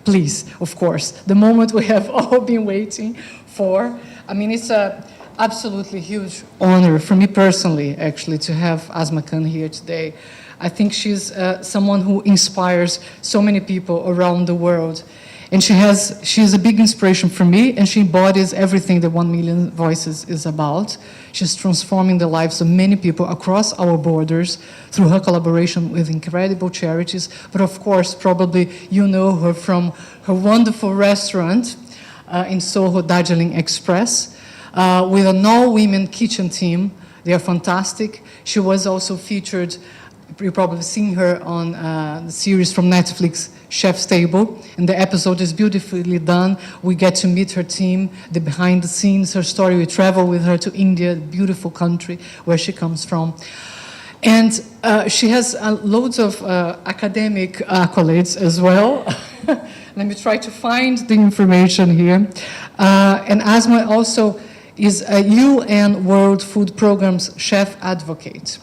please, of course, the moment we have all been waiting for. I mean, it's a absolutely huge honor for me personally, actually, to have Asma Khan here today. I think she's someone who inspires so many people around the world. And she's a big inspiration for me, and she embodies everything that 1 Million Voices is about. She's transforming the lives of many people across our borders through her collaboration with incredible charities. But of course, probably you know her from her wonderful restaurant in Soho, Darjeeling Express, with an all-women kitchen team. They are fantastic. She was also featured, you've probably seen her on the series from Netflix, Chef's Table, and the episode is beautifully done. We get to meet her team, the behind the scenes, her story. We travel with her to India, the beautiful country where she comes from. And she has loads of academic accolades as well. Let me try to find the information here. And Asma also is a UN World Food Programme's chef advocate,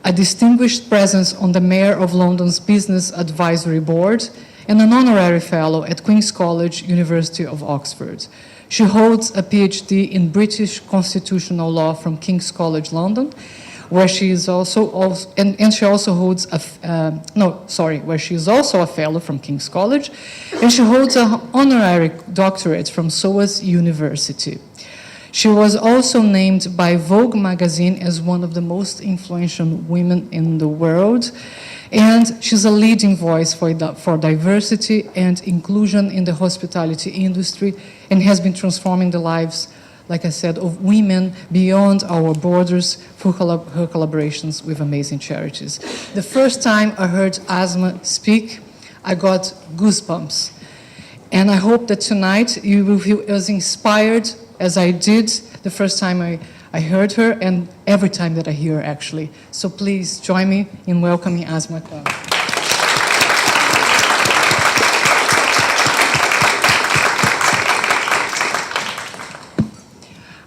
a distinguished presence on the Mayor of London's Business Advisory Board, and an honorary fellow at Queen's College, University of Oxford. She holds a PhD in British constitutional law from King's College London, where she is also she also holds where she is also a fellow from King's College, and she holds an honorary doctorate from SOAS University. She was also named by Vogue magazine as one of the most influential women in the world. And she's a leading voice for diversity and inclusion in the hospitality industry, and has been transforming the lives, like I said, of women beyond our borders through her collaborations with amazing charities. The first time I heard Asma speak, I got goosebumps. And I hope that tonight you will feel as inspired as I did the first time I heard her, and every time that I hear her, actually. So please join me in welcoming Asma Khan.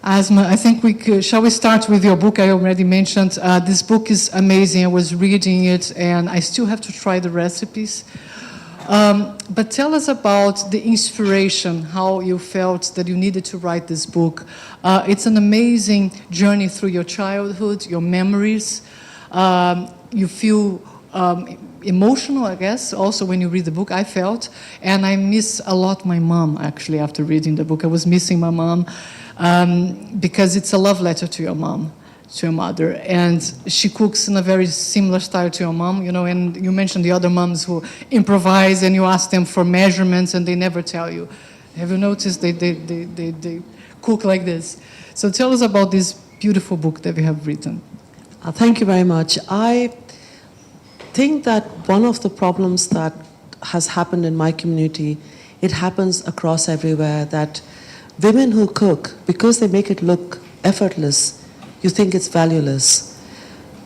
Asma, I think shall we start with your book? I already mentioned this book is amazing. I was reading it, and I still have to try the recipes. But tell us about the inspiration, how you felt that you needed to write this book. It's an amazing journey through your childhood, your memories. You feel emotional, I guess, also when you read the book, I felt. And I miss a lot my mom, actually, after reading the book. I was missing my mom because it's a love letter to your mom, to your mother, and she cooks in a very similar style to your mom, you know, and you mentioned the other moms who improvise and you ask them for measurements and they never tell you. Have you noticed they cook like this? So tell us about this beautiful book that we have written. Thank you very much. I think that one of the problems that has happened in my community, it happens across everywhere, that women who cook, because they make it look effortless, you think it's valueless.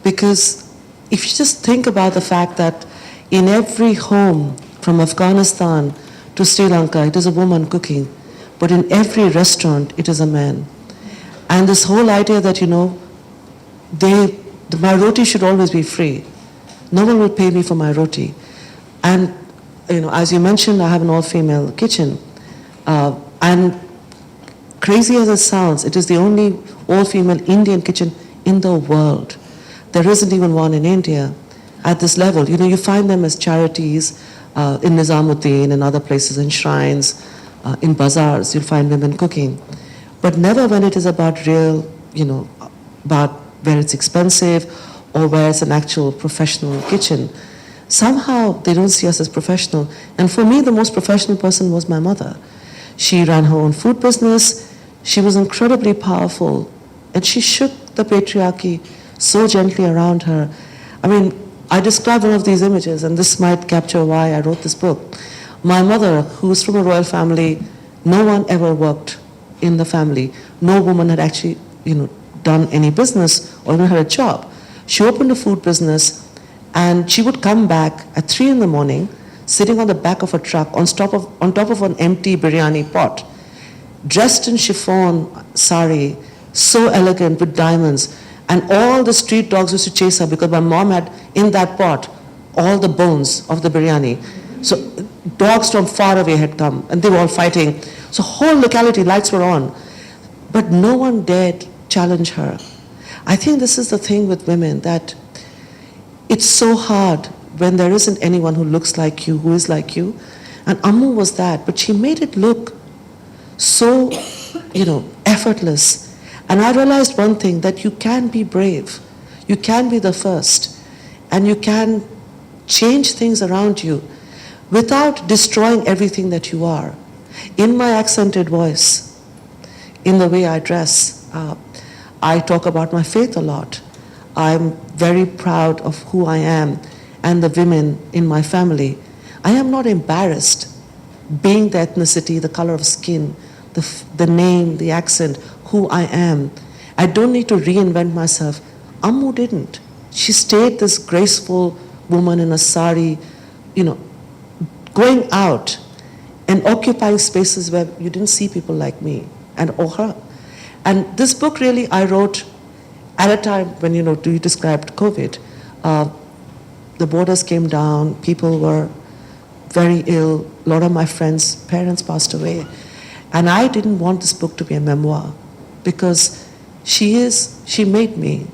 Because if you just think about the fact that in every home, from Afghanistan to Sri Lanka, it is a woman cooking, but in every restaurant, it is a man. And this whole idea that, you know, my roti should always be free. No one will pay me for my roti. And, you know, as you mentioned, I have an all-female kitchen. And crazy as it sounds, it is the only all-female Indian kitchen in the world. There isn't even one in India at this level. You know, you find them as charities in Nizamuddin and other places, in shrines, in bazaars, you'll find women cooking. But never when it is about real, you know, about where it's expensive or where it's an actual professional kitchen. Somehow they don't see us as professional. And for me, the most professional person was my mother. She ran her own food business. She was incredibly powerful, and she shook the patriarchy so gently around her. I mean, I describe one of these images, and this might capture why I wrote this book. My mother, who's from a royal family, no one ever worked in the family. No woman had actually, you know, done any business or even had a job. She opened a food business, and she would come back at 3 in the morning, sitting on the back of a truck on top of an empty biryani pot, dressed in chiffon sari, so elegant with diamonds. And all the street dogs used to chase her because my mom had in that pot all the bones of the biryani. So dogs from far away had come, and they were all fighting. So whole locality, lights were on. But no one dared challenge her. I think this is the thing with women, that it's so hard when there isn't anyone who looks like you, who is like you. And Ammu was that, but she made it look so, effortless. And I realized one thing, that you can be brave. You can be the first. And you can change things around you without destroying everything that you are. In my accented voice, in the way I dress, I talk about my faith a lot. I'm very proud of who I am and the women in my family. I am not embarrassed being the ethnicity, the color of skin, the name, the accent, who I am. I don't need to reinvent myself. Ammu didn't. She stayed this graceful woman in a sari, going out and occupying spaces where you didn't see people like me or her. And this book really I wrote at a time when, you described COVID. The borders came down, people were very ill, a lot of my friends' parents passed away. And I didn't want this book to be a memoir, because she made me.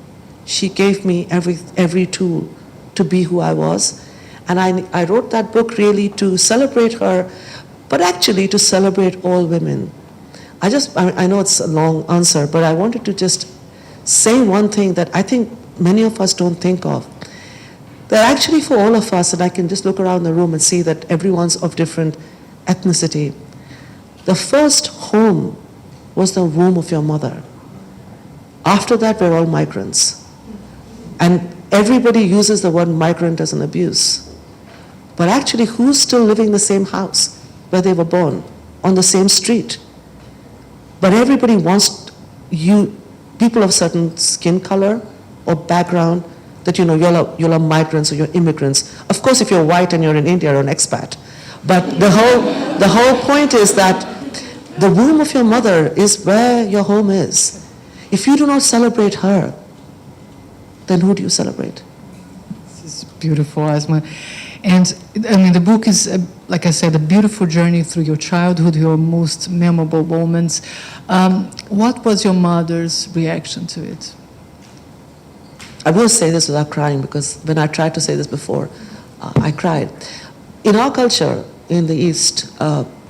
She gave me every tool to be who I was. And I wrote that book really to celebrate her, but actually to celebrate all women. I know it's a long answer, but I wanted to just say one thing that I think many of us don't think of. That actually for all of us, and I can just look around the room and see that everyone's of different ethnicity, the first home was the womb of your mother. After that, we're all migrants. And everybody uses the word migrant as an abuse. But actually, who's still living in the same house where they were born, on the same street? But everybody wants people of certain skin color or background, that you're a migrants or you're immigrants. Of course, if you're white and you're in India, you're an expat. But the whole point is that the womb of your mother is where your home is. If you do not celebrate her, then who do you celebrate? This is beautiful, Asma. And the book is, like I said, a beautiful journey through your childhood, your most memorable moments. What was your mother's reaction to it? I will say this without crying, because when I tried to say this before, I cried. In our culture in the East,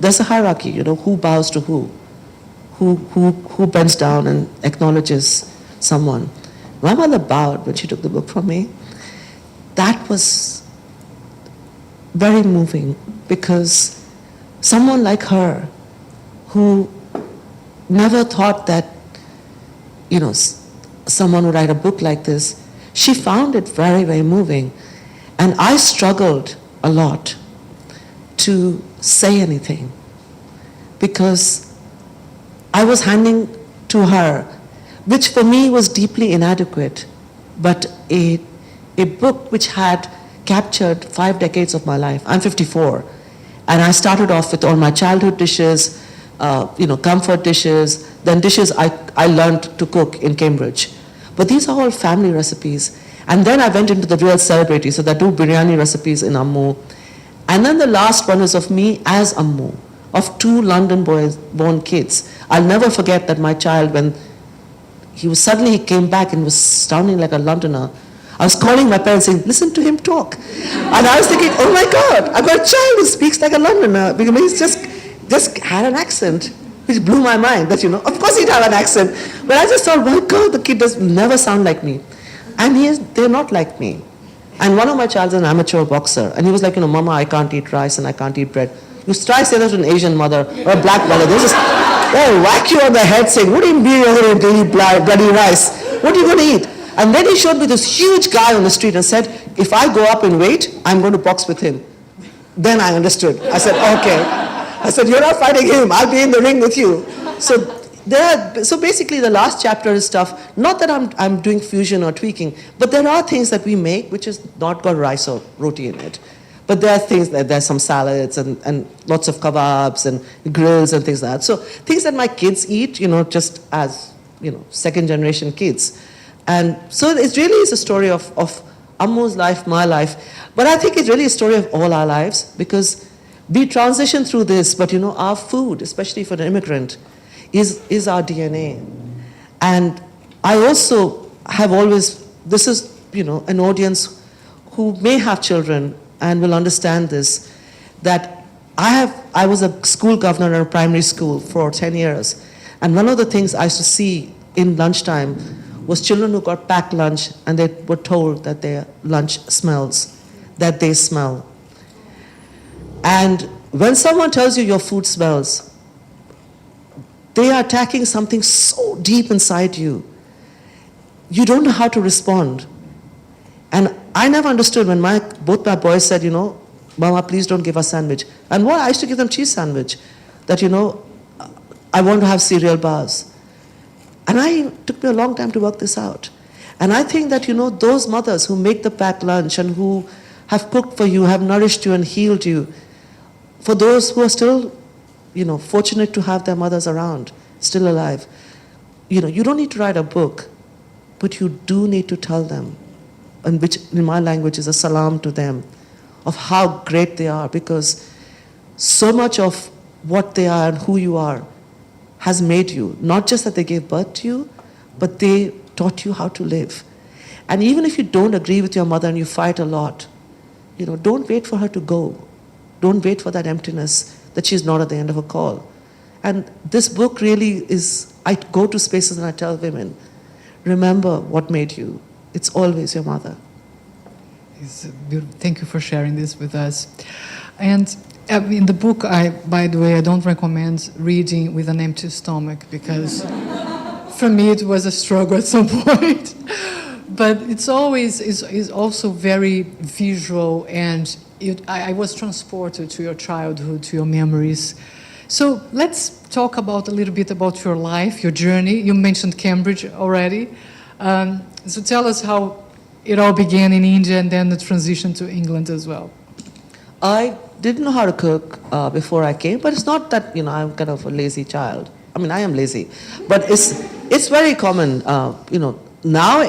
there's a hierarchy, who bows to who bends down and acknowledges someone. My mother bowed when she took the book from me. That was very moving, because someone like her, who never thought that, someone would write a book like this, she found it very, very moving. And I struggled a lot to say anything, because I was handing to her, which for me was deeply inadequate, but a book which had captured 5 decades of my life. I'm 54, and I started off with all my childhood dishes, comfort dishes, then dishes I learned to cook in Cambridge. But these are all family recipes. And then I went into the real celebrity, so there are 2 biryani recipes in Ammu. And then the last one is of me as Ammu, of 2 London-born kids. I'll never forget that my child, when he came back and was sounding like a Londoner, I was calling my parents saying, listen to him talk. And I was thinking, oh my God, I've got a child who speaks like a Londoner, because he's just had an accent, which blew my mind, that, of course he'd have an accent. But I just thought, my God, the kid does never sound like me. And they're not like me. And one of my child's an amateur boxer, and he was like, Mama, I can't eat rice and I can't eat bread. You try to say that to an Asian mother or a black mother, they'll whack you on the head saying, what do you mean you're going to eat bloody rice? What are you going to eat? And then he showed me this huge guy on the street and said, if I go up in weight, I'm going to box with him. Then I understood. I said, okay. I said, you're not fighting him, I'll be in the ring with you. So basically the last chapter is stuff, not that I'm doing fusion or tweaking, but there are things that we make which is not got rice or roti in it. But there are things, there's some salads and lots of kebabs and grills and things like that. So things that my kids eat, just as, second generation kids. And so it really is a story of Ammu's life, my life. But I think it's really a story of all our lives, because We transition through this, but our food, especially for an immigrant, is our DNA. And I also have always, this is, an audience who may have children and will understand this, that I was a school governor in a primary school for 10 years. And one of the things I used to see in lunchtime was children who got packed lunch and they were told that their lunch smells, that they smell. And when someone tells you your food smells, they are attacking something so deep inside you. You don't know how to respond. And I never understood when both my boys said, Mama, please don't give us sandwich. And what I used to give them cheese sandwich, that, I want to have cereal bars. And it took me a long time to work this out. And I think that, those mothers who make the packed lunch and who have cooked for you, have nourished you and healed you, for those who are still, fortunate to have their mothers around, still alive, you don't need to write a book, but you do need to tell them, and which in my language is a salam to them, of how great they are, because so much of what they are and who you are has made you. Not just that they gave birth to you, but they taught you how to live. And even if you don't agree with your mother and you fight a lot, don't wait for her to go. Don't wait for that emptiness that she's not at the end of a call. And this book really is, I go to spaces and I tell women, remember what made you. It's always your mother. Thank you for sharing this with us. And in the book, by the way, I don't recommend reading with an empty stomach, because for me it was a struggle at some point. But it's always is also very visual, and I was transported to your childhood, to your memories. So let's talk a little bit about your life, your journey. You mentioned Cambridge already. So tell us how it all began in India and then the transition to England as well. I didn't know how to cook before I came, but it's not that, I'm kind of a lazy child. I mean, I am lazy, but it's very common, now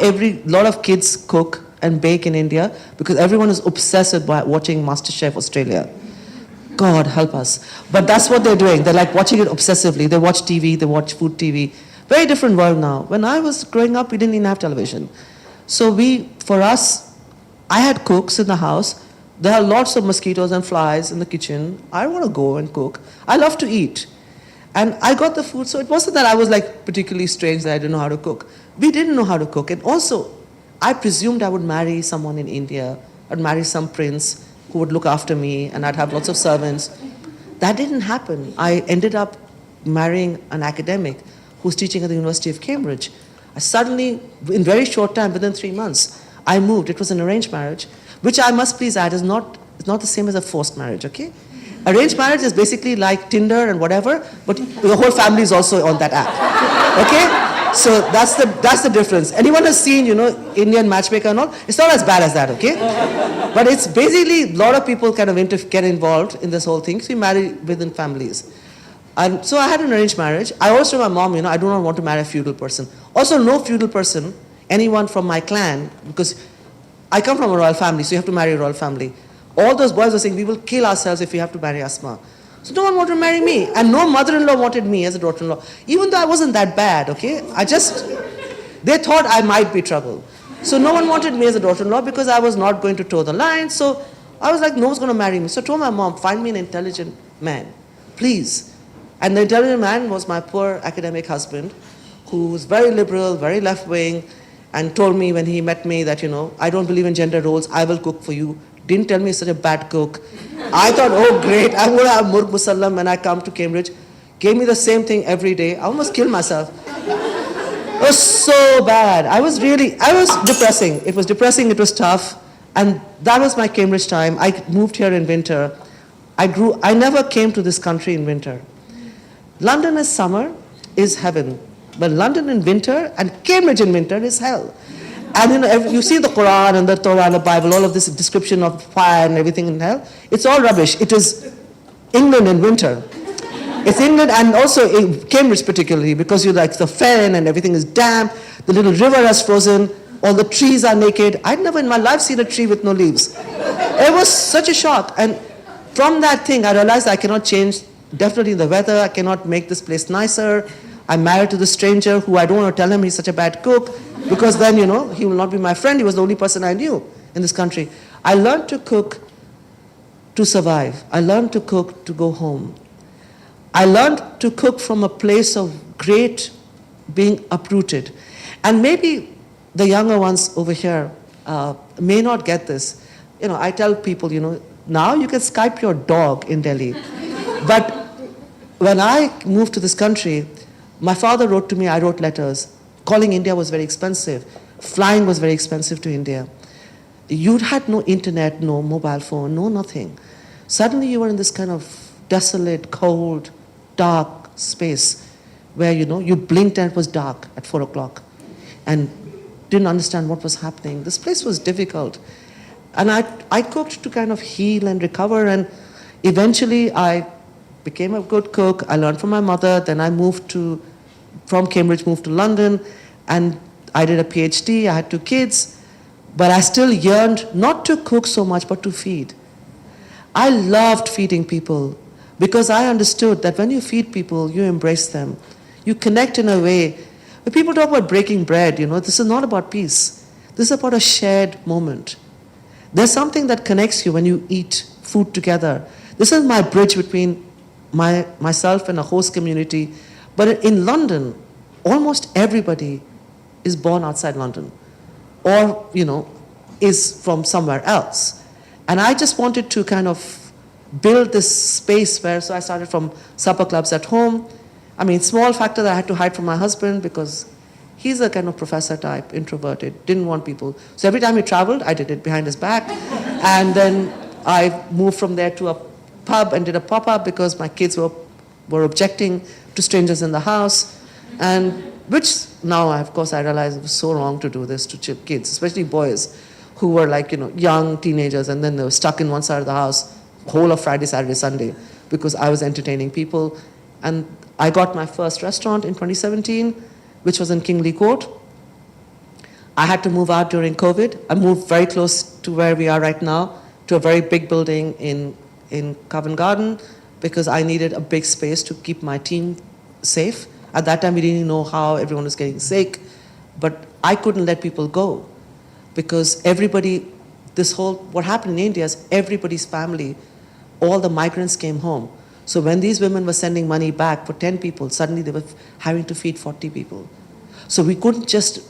lot of kids cook and bake in India because everyone is obsessed with watching MasterChef Australia. God help us. But that's what they're doing. They're like watching it obsessively. They watch TV, they watch food TV. Very different world now. When I was growing up, we didn't even have television. So for us, I had cooks in the house. There are lots of mosquitoes and flies in the kitchen. I want to go and cook. I love to eat. And I got the food, so it wasn't that I was like particularly strange that I didn't know how to cook. We didn't know how to cook. And also, I presumed I would marry someone in India. I'd marry some prince who would look after me, and I'd have lots of servants. That didn't happen. I ended up marrying an academic who's teaching at the University of Cambridge. I suddenly, in very short time, within 3 months, I moved. It was an arranged marriage, which I must please add is not the same as a forced marriage, okay? Arranged marriage is basically like Tinder and whatever, but your whole family is also on that app, okay? So that's the difference. Anyone has seen, Indian matchmaker and all? It's not as bad as that, okay? But it's basically, a lot of people kind of get involved in this whole thing, so you marry within families. And so I had an arranged marriage. I always told my mom, I do not want to marry a feudal person. Also, no feudal person, anyone from my clan, because I come from a royal family, so you have to marry a royal family. All those boys were saying, we will kill ourselves if we have to marry Asma. So no one wanted to marry me. And no mother-in-law wanted me as a daughter-in-law. Even though I wasn't that bad, okay? They thought I might be trouble. So no one wanted me as a daughter-in-law because I was not going to toe the line. So I was like, no one's going to marry me. So I told my mom, find me an intelligent man, please. And the intelligent man was my poor academic husband, who was very liberal, very left-wing, and told me when he met me that, I don't believe in gender roles, I will cook for you. Didn't tell me he's such a bad cook. I thought, oh great, I'm going to have murg musallam when I come to Cambridge. Gave me the same thing every day. I almost killed myself. It was so bad. I was depressing. It was depressing, it was tough. And that was my Cambridge time. I moved here in winter. I never came to this country in winter. London in summer is heaven. But London in winter and Cambridge in winter is hell. And you see the Quran and the Torah and the Bible, all of this description of fire and everything in hell. It's all rubbish. It is England in winter. It's England, and also in Cambridge particularly, because you like the fen and everything is damp, the little river has frozen, all the trees are naked. I'd never in my life seen a tree with no leaves. It was such a shock. And from that thing, I realized I cannot change definitely the weather. I cannot make this place nicer. I'm married to this stranger who I don't want to tell him he's such a bad cook, because then, he will not be my friend. He was the only person I knew in this country. I learned to cook to survive. I learned to cook to go home. I learned to cook from a place of great being uprooted. And maybe the younger ones over here may not get this. I tell people, now you can Skype your dog in Delhi. But when I moved to this country, my father wrote to me, I wrote letters. Calling India was very expensive. Flying was very expensive to India. You had no internet, no mobile phone, no nothing. Suddenly you were in this kind of desolate, cold, dark space where, you blinked and it was dark at 4 o'clock and didn't understand what was happening. This place was difficult. And I cooked to kind of heal and recover, and eventually I became a good cook. I learned from my mother. Then I from Cambridge, moved to London, and I did a PhD. I had 2 kids, but I still yearned not to cook so much, but to feed. I loved feeding people because I understood that when you feed people, you embrace them. You connect in a way. When people talk about breaking bread, this is not about peace. This is about a shared moment. There's something that connects you when you eat food together. This is my bridge between myself and a host community. But in London, almost everybody is born outside London or, is from somewhere else. And I just wanted to kind of build this space so I started from supper clubs at home. Small factor that I had to hide from my husband because he's a kind of professor type, introverted, didn't want people. So every time he traveled, I did it behind his back. And then I moved from there to a pub and did a pop-up because my kids were objecting to strangers in the house. And which now, of course, I realize it was so wrong to do this to kids, especially boys who were young teenagers, and then they were stuck in one side of the house whole of Friday, Saturday, Sunday because I was entertaining people. And I got my first restaurant in 2017, which was in Kingly Court. I had to move out during COVID. I moved very close to where we are right now, to a very big building in Covent Garden, because I needed a big space to keep my team safe. At that time, we didn't know how everyone was getting sick, but I couldn't let people go because what happened in India is everybody's family, all the migrants came home. So when these women were sending money back for 10 people, suddenly they were having to feed 40 people. So we couldn't just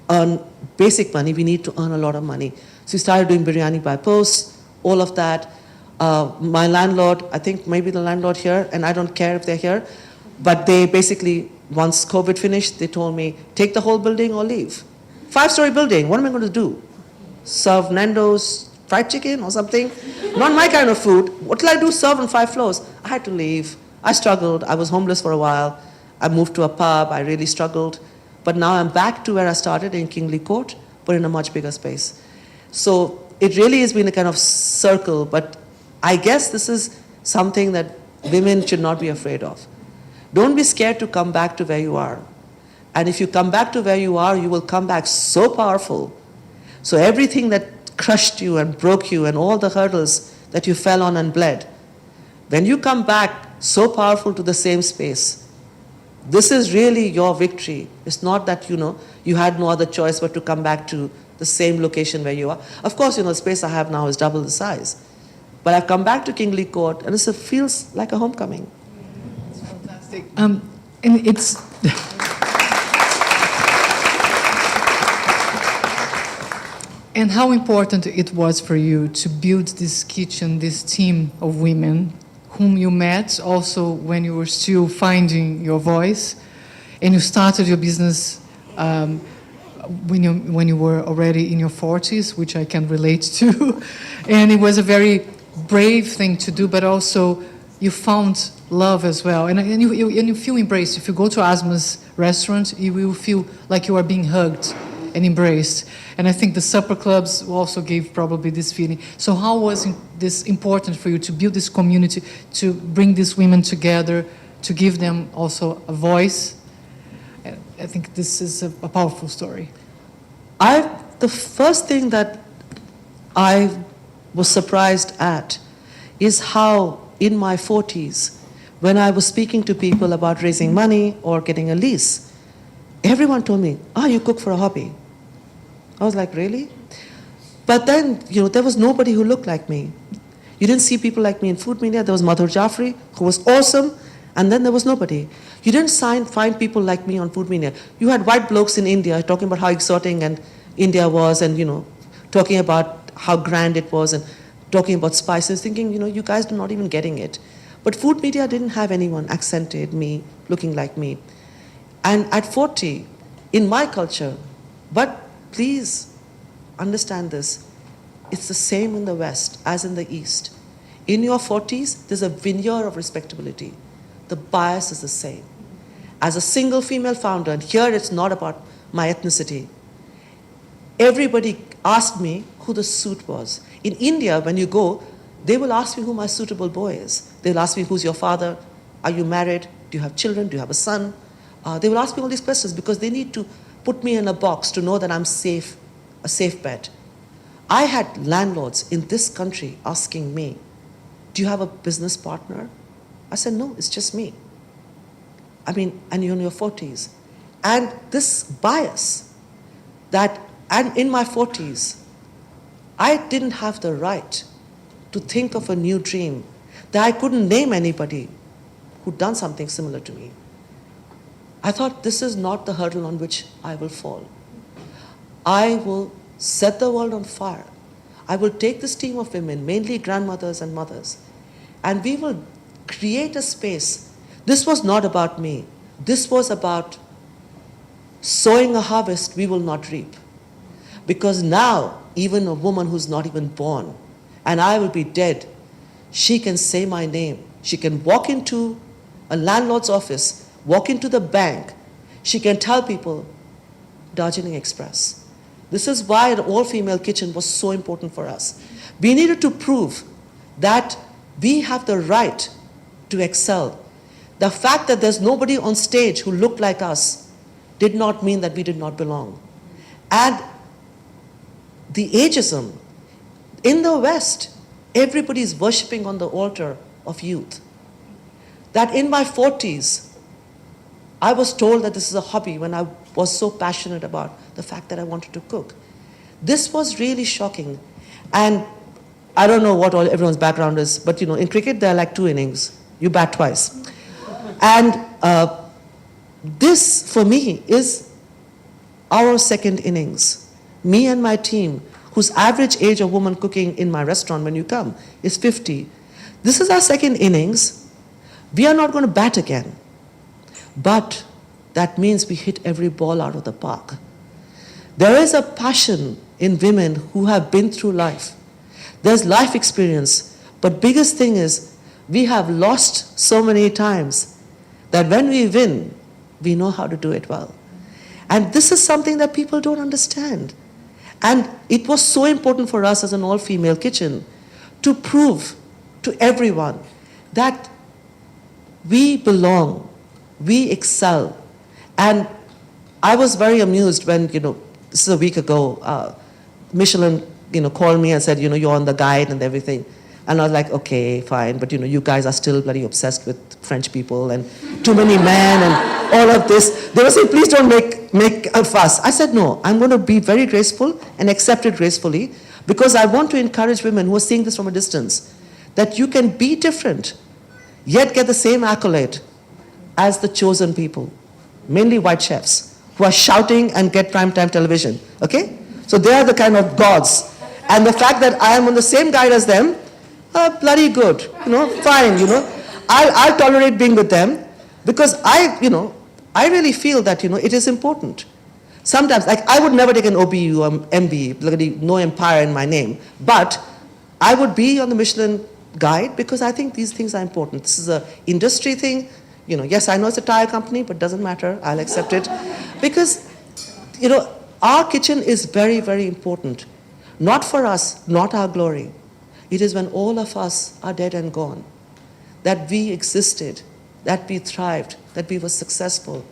earn basic money, we need to earn a lot of money. So we started doing biryani by post, all of that. My landlord, I think maybe the landlord here, and I don't care if they're here, but they basically, once COVID finished, they told me, take the whole building or leave. 5-story building, what am I going to do? Serve Nando's fried chicken or something? Not my kind of food. What will I do, serve on 5 floors? I had to leave. I struggled. I was homeless for a while. I moved to a pub. I really struggled. But now I'm back to where I started in Kingly Court, but in a much bigger space. So it really has been a kind of circle, but I guess this is something that women should not be afraid of. Don't be scared to come back to where you are. And if you come back to where you are, you will come back so powerful. So everything that crushed you and broke you and all the hurdles that you fell on and bled, when you come back so powerful to the same space, this is really your victory. It's not that, you had no other choice but to come back to the same location where you are. Of course, the space I have now is double the size. But I've come back to Kingly Court and it feels like a homecoming. It's fantastic. And it's... And how important it was for you to build this kitchen, this team of women whom you met also when you were still finding your voice, and you started your business when you were already in your 40s, which I can relate to. And it was a very brave thing to do, but also you found love as well. And you feel embraced. If you go to Asma's restaurant, you will feel like you are being hugged and embraced. And I think the supper clubs also gave probably this feeling. So how was this important for you to build this community, to bring these women together, to give them also a voice? I think this is a powerful story. The first thing that I was surprised at is how in my 40s, when I was speaking to people about raising money or getting a lease, everyone told me, you cook for a hobby. I was like, really? But then, there was nobody who looked like me. You didn't see people like me in food media. There was Madhur Jaffrey, who was awesome, and then there was nobody. You didn't find people like me on food media. You had white blokes in India talking about how exciting and India was, and talking about how grand it was, and talking about spices, thinking, you guys are not even getting it. But food media didn't have anyone accented me, looking like me. And at 40, in my culture, but please understand this, it's the same in the West as in the East. In your 40s, there's a veneer of respectability. The bias is the same. As a single female founder, and here it's not about my ethnicity, everybody asked me who the suit was. In India, when you go, they will ask me who my suitable boy is. They'll ask me, who's your father? Are you married? Do you have children? Do you have a son? They will ask me all these questions because they need to put me in a box to know that I'm safe, a safe bet. I had landlords in this country asking me, do you have a business partner? I said, no, it's just me. And you're in your 40s. And this bias and in my 40s, I didn't have the right to think of a new dream, that I couldn't name anybody who'd done something similar to me. I thought, this is not the hurdle on which I will fall. I will set the world on fire. I will take this team of women, mainly grandmothers and mothers, and we will create a space. This was not about me. This was about sowing a harvest we will not reap. Because now, even a woman who's not even born, and I will be dead, she can say my name. She can walk into a landlord's office, walk into the bank. She can tell people, Darjeeling Express. This is why an all-female kitchen was so important for us. We needed to prove that we have the right to excel. The fact that there's nobody on stage who looked like us did not mean that we did not belong. And the ageism, in the West, everybody is worshipping on the altar of youth. That in my 40s, I was told that this is a hobby when I was so passionate about the fact that I wanted to cook. This was really shocking. And I don't know what everyone's background is, but in cricket there are like 2 innings. You bat twice. And this, for me, is our second innings. Me and my team, whose average age of woman cooking in my restaurant when you come is 50. This is our second innings. We are not going to bat again. But that means we hit every ball out of the park. There is a passion in women who have been through life. There's life experience. But biggest thing is, we have lost so many times that when we win, we know how to do it well. And this is something that people don't understand. And it was so important for us as an all-female kitchen to prove to everyone that we belong, we excel. And I was very amused when, this is a week ago, Michelin, called me and said, you're on the guide and everything. And I was like, okay, fine, but you guys are still bloody obsessed with French people and too many men and all of this. They were saying, please don't make a fuss. I said, no, I'm going to be very graceful and accept it gracefully, because I want to encourage women who are seeing this from a distance, that you can be different, yet get the same accolade as the chosen people, mainly white chefs, who are shouting and get primetime television, okay? So they are the kind of gods. And the fact that I am on the same guide as them, bloody good, fine, I'll tolerate being with them, because I really feel that, it is important. Sometimes, like, I would never take an OBE or MBE, bloody no empire in my name, but I would be on the Michelin guide because I think these things are important. This is an industry thing. Yes, I know it's a tire company, but doesn't matter, I'll accept it. Because, our kitchen is very, very important. Not for us, not our glory. It is when all of us are dead and gone that we existed, that we thrived, that we were successful.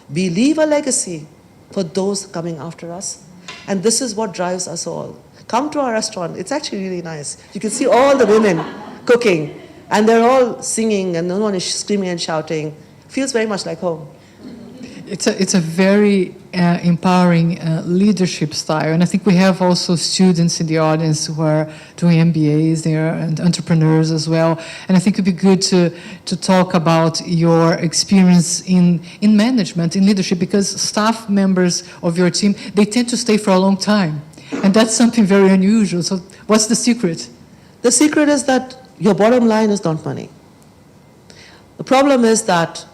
We leave a legacy for those coming after us. And this is what drives us all. Come to our restaurant. It's actually really nice. You can see all the women cooking, and they're all singing, and no one is screaming and shouting. Feels very much like home. It's a very empowering leadership style, and I think we have also students in the audience who are doing MBAs there and entrepreneurs as well. And I think it'd be good to talk about your experience in management, in leadership, because staff members of your team, they tend to stay for a long time, and that's something very unusual. So, what's the secret? The secret is that your bottom line is not money. The problem is that,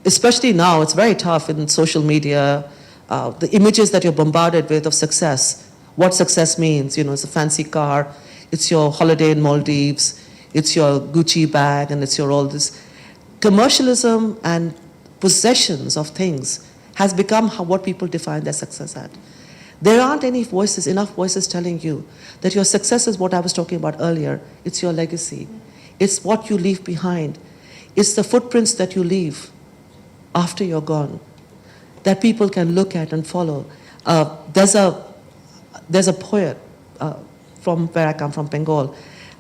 especially now, it's very tough in social media, the images that you're bombarded with of success, what success means. It's a fancy car, it's your holiday in Maldives, it's your Gucci bag, and it's your all this. Commercialism and possessions of things has become what people define their success at. There aren't enough voices telling you that your success is what I was talking about earlier. It's your legacy. It's what you leave behind. It's the footprints that you leave after you're gone, that people can look at and follow. There's a poet from where I come from, Bengal.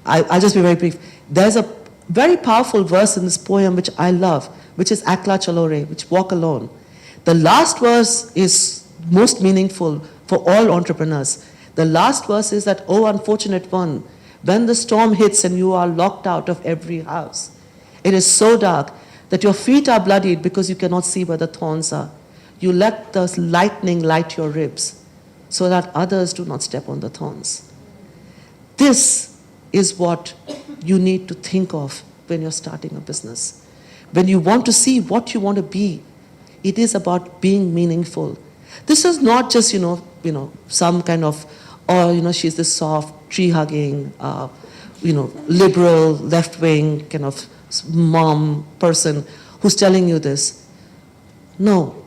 I'll just be very brief. There's a very powerful verse in this poem which I love, which is Akla Chalore, which walk alone. The last verse is most meaningful for all entrepreneurs. The last verse is that, oh unfortunate one, when the storm hits and you are locked out of every house, it is so dark that your feet are bloodied because you cannot see where the thorns are. You let the lightning light your ribs so that others do not step on the thorns. This is what you need to think of when you're starting a business. When you want to see what you want to be, it is about being meaningful. This is not just, some kind of, she's this soft, tree-hugging, liberal, left-wing kind of mom person who's telling you this. No.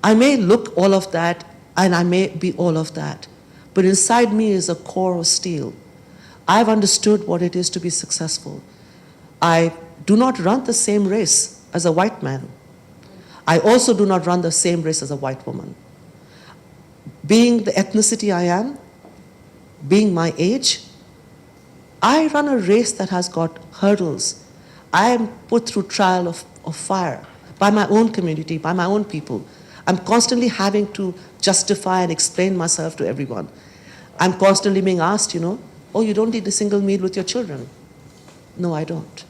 I may look all of that, and I may be all of that, but inside me is a core of steel. I've understood what it is to be successful. I do not run the same race as a white man. I also do not run the same race as a white woman. Being the ethnicity I am, being my age, I run a race that has got hurdles. I am put through trial of fire by my own community, by my own people. I'm constantly having to justify and explain myself to everyone. I'm constantly being asked, oh, you don't eat a single meal with your children. No, I don't.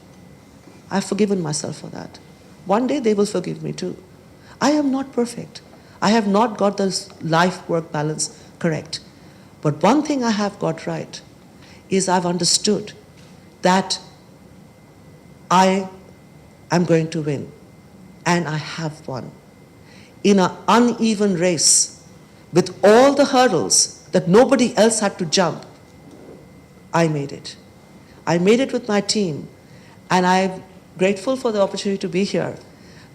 I've forgiven myself for that. One day they will forgive me too. I am not perfect. I have not got this life-work balance correct. But one thing I have got right is I've understood that I am going to win, and I have won. In an uneven race, with all the hurdles that nobody else had to jump, I made it. I made it with my team, and I'm grateful for the opportunity to be here,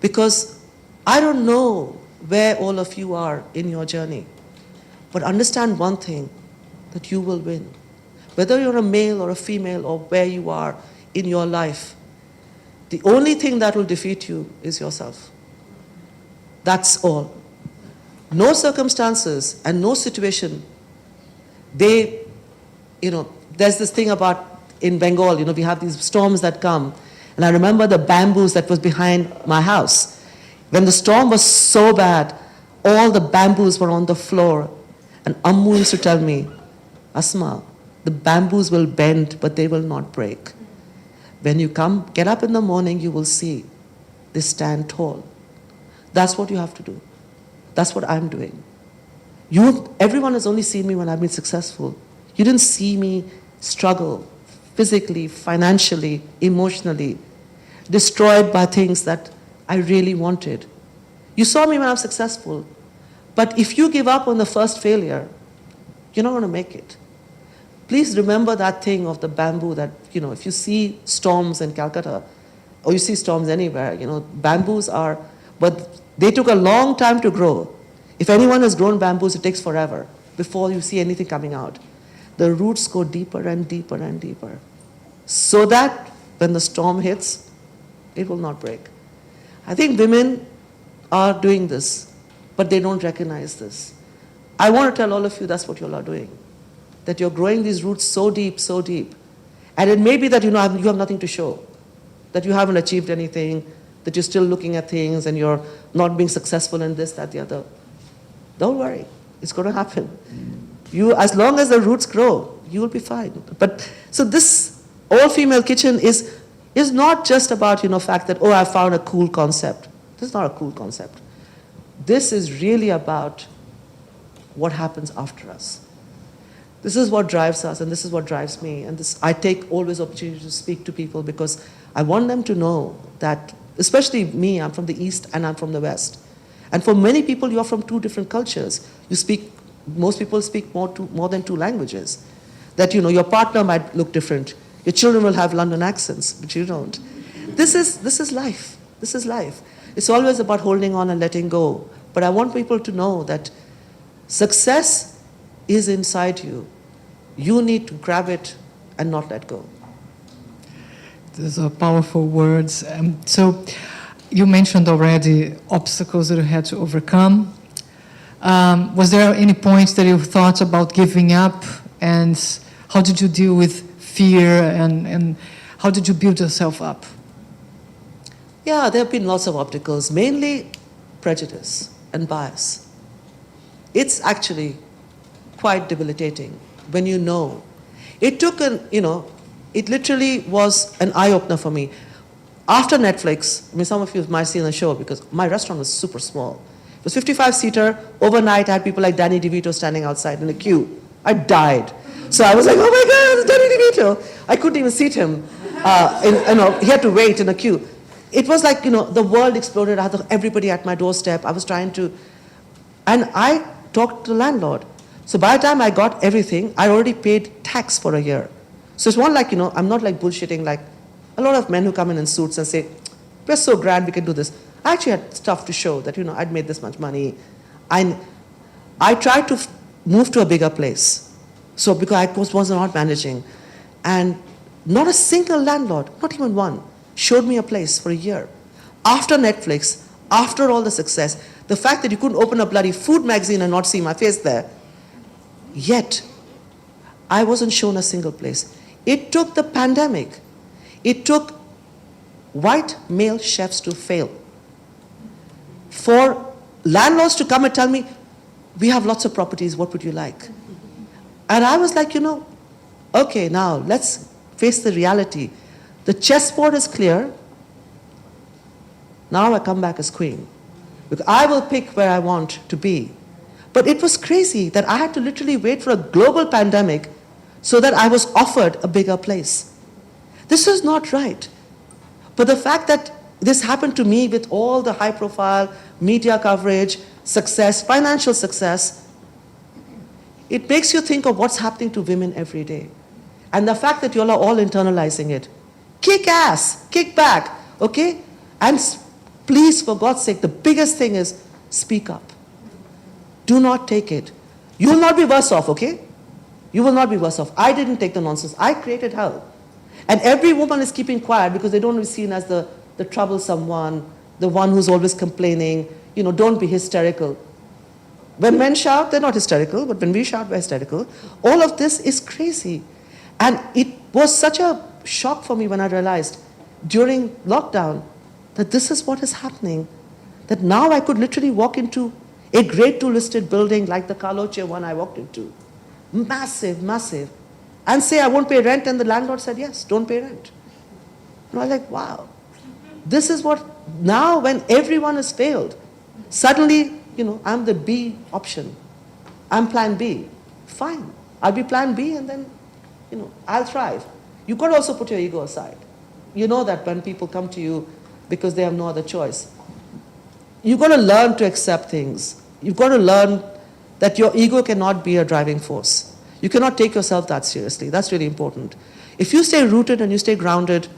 because I don't know where all of you are in your journey, but understand one thing, that you will win. Whether you're a male or a female or where you are in your life, the only thing that will defeat you is yourself. That's all. No circumstances and no situation, there's this thing about in Bengal, we have these storms that come. And I remember the bamboos that was behind my house. When the storm was so bad, all the bamboos were on the floor. And Ammu used to tell me, Asma, the bamboos will bend, but they will not break. When you get up in the morning, you will see they stand tall. That's what you have to do. That's what I'm doing. Everyone has only seen me when I've been successful. You didn't see me struggle physically, financially, emotionally, destroyed by things that I really wanted. You saw me when I was successful. But if you give up on the first failure, you're not going to make it. Please remember that thing of the bamboo that, if you see storms in Calcutta, or you see storms anywhere, bamboos are, but they took a long time to grow. If anyone has grown bamboos, it takes forever before you see anything coming out. The roots go deeper and deeper and deeper, so that when the storm hits, it will not break. I think women are doing this, but they don't recognize this. I want to tell all of you that's what you all are doing. That you're growing these roots so deep, And it may be that you have nothing to show, that you haven't achieved anything, that you're still looking at things and you're not being successful in this, that, the other. Don't worry, it's going to happen. As long as the roots grow, you will be fine. But so this all-female kitchen is not just about fact that, oh, I found a cool concept. This is not a cool concept. This is really about what happens after us. This is what drives us, and this is what drives me. And I take always opportunity to speak to people because I want them to know that, especially me, I'm from the East and I'm from the West. And for many people, you are from two different cultures. Most people speak more than two languages. That, your partner might look different. Your children will have London accents, but you don't. This is life. This is life. It's always about holding on and letting go. But I want people to know that success is inside you. You need to grab it and not let go. Those are powerful words. So you mentioned already obstacles that you had to overcome. Was there any point that you thought about giving up? And how did you deal with fear? And how did you build yourself up? Yeah, there have been lots of obstacles, mainly prejudice and bias. It's actually quite debilitating when you know. It took it literally was an eye-opener for me. After Netflix, some of you might see on the show because my restaurant was super small. It was 55-seater. Overnight, I had people like Danny DeVito standing outside in a queue. I died. So I was like, oh my God, it's Danny DeVito. I couldn't even seat him. He had to wait in a queue. It was like, the world exploded. I had everybody at my doorstep. I was trying to, and I talked to the landlord. So by the time I got everything, I already paid tax for a year. So it's not like, I'm not like bullshitting like a lot of men who come in suits and say, we're so grand, we can do this. I actually had stuff to show that, I'd made this much money. I tried to move to a bigger place. So because I was not managing. And not a single landlord, not even one, showed me a place for a year. After Netflix, after all the success, the fact that you couldn't open a bloody food magazine and not see my face there, yet I wasn't shown a single place. It took the pandemic. It took white male chefs to fail. For landlords to come and tell me, we have lots of properties, what would you like? And I was like, okay, now let's face the reality. The chessboard is clear. Now I come back as queen. Because I will pick where I want to be. But it was crazy that I had to literally wait for a global pandemic so that I was offered a bigger place. This is not right. But the fact that this happened to me with all the high profile media coverage, success, financial success, it makes you think of what's happening to women every day. And the fact that you all are all internalizing it. Kick ass, kick back, okay? And please, for God's sake, the biggest thing is speak up. Do not take it. You will not be worse off, okay? You will not be worse off. I didn't take the nonsense. I created hell. And every woman is keeping quiet because they don't want to be seen as the troublesome one, the one who's always complaining. Don't be hysterical. When men shout, they're not hysterical, but when we shout, we're hysterical. All of this is crazy. And it was such a shock for me when I realized during lockdown that this is what is happening. That now I could literally walk into a grade 2 listed building like the Kaloche one I walked into. Massive, massive. And say I won't pay rent, and the landlord said, yes, don't pay rent. And I was like, wow. This is what, now when everyone has failed, suddenly, I'm the B option. I'm plan B. Fine. I'll be plan B and then, I'll thrive. You've got to also put your ego aside. You know that when people come to you because they have no other choice. You've got to learn to accept things. You've got to learn that your ego cannot be a driving force. You cannot take yourself that seriously. That's really important. If you stay rooted and you stay grounded,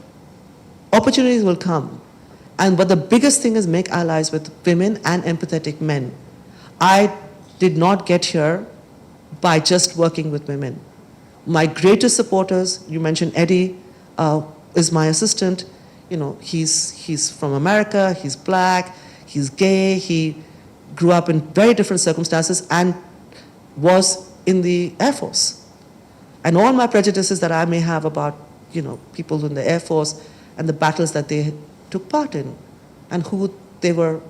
opportunities will come. But the biggest thing is make allies with women and empathetic men. I did not get here by just working with women. My greatest supporters, you mentioned Eddie, is my assistant. He's from America, he's black, he's gay, he grew up in very different circumstances and was in the Air Force. And all my prejudices that I may have about people in the Air Force and the battles that they took part in and who they were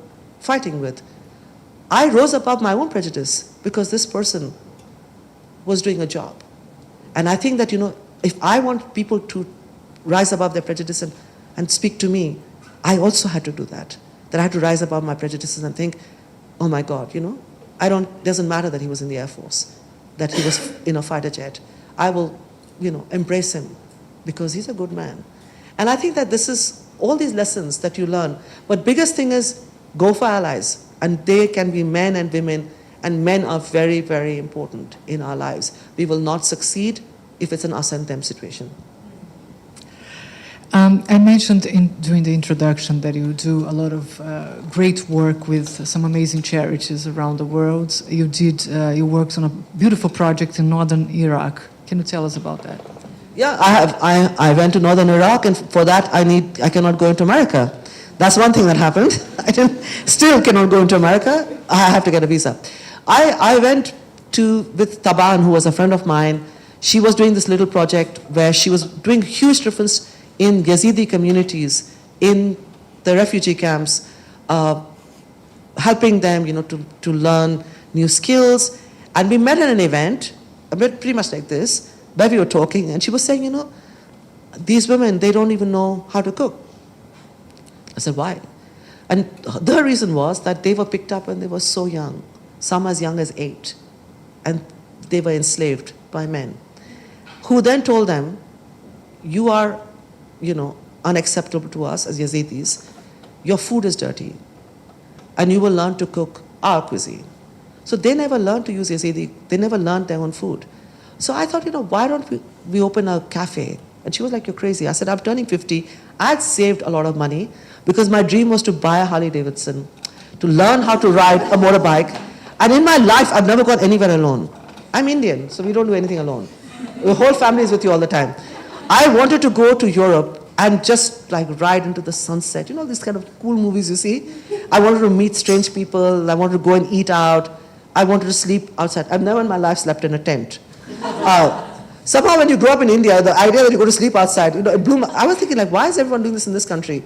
fighting with. I rose above my own prejudice because this person was doing a job. And I think that, if I want people to rise above their prejudice and speak to me, I also had to do that. That I had to rise above my prejudices and think, oh my God, doesn't matter that he was in the Air Force, that he was in a fighter jet. I will, embrace him because he's a good man. And I think that this is all these lessons that you learn. But biggest thing is go for allies. And they can be men and women, and men are very, very important in our lives. We will not succeed if it's an us and them situation. I mentioned during the introduction that you do a lot of great work with some amazing charities around the world. You worked on a beautiful project in northern Iraq. Can you tell us about that? Yeah, I went to northern Iraq, and for that I cannot go into America. That's one thing that happened. Still cannot go into America. I have to get a visa. I went with Taban, who was a friend of mine. She was doing this little project where she was doing huge difference in Yazidi communities, in the refugee camps, helping them, to learn new skills. And we met at an event, a bit pretty much like this, where we were talking, and she was saying, these women, they don't even know how to cook. I said, why? And the reason was that they were picked up when they were so young, some as young as 8, and they were enslaved by men, who then told them, you are, unacceptable to us as Yazidis. Your food is dirty, and you will learn to cook our cuisine. So they never learned to use Yazidi. They never learned their own food. So I thought, why don't we open a cafe? And she was like, you're crazy. I said, I'm turning 50. I had saved a lot of money because my dream was to buy a Harley Davidson, to learn how to ride a motorbike. And in my life, I've never gone anywhere alone. I'm Indian, so we don't do anything alone. The whole family is with you all the time. I wanted to go to Europe and just ride into the sunset. These kind of cool movies you see. I wanted to meet strange people. I wanted to go and eat out. I wanted to sleep outside. I've never in my life slept in a tent. Somehow when you grow up in India, the idea that you go to sleep outside, it blew my, I was thinking why is everyone doing this in this country?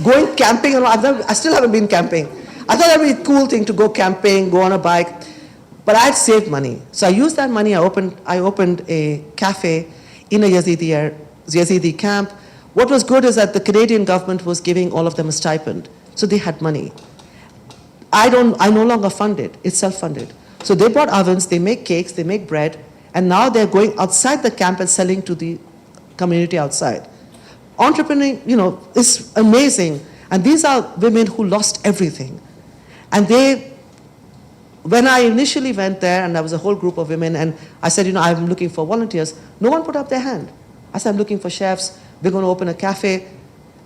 Going camping, I still haven't been camping. I thought that would be a cool thing to go camping, go on a bike. But I had saved money. So I used that money, I opened a cafe in a Yazidi camp. What was good is that the Canadian government was giving all of them a stipend. So they had money. I no longer fund it, it's self-funded. So they bought ovens, they make cakes, they make bread, and now they're going outside the camp and selling to the community outside. Entrepreneuring, is amazing. And these are women who lost everything. And when I initially went there, and there was a whole group of women, and I said, I'm looking for volunteers, no one put up their hand. I said, I'm looking for chefs, we're going to open a cafe.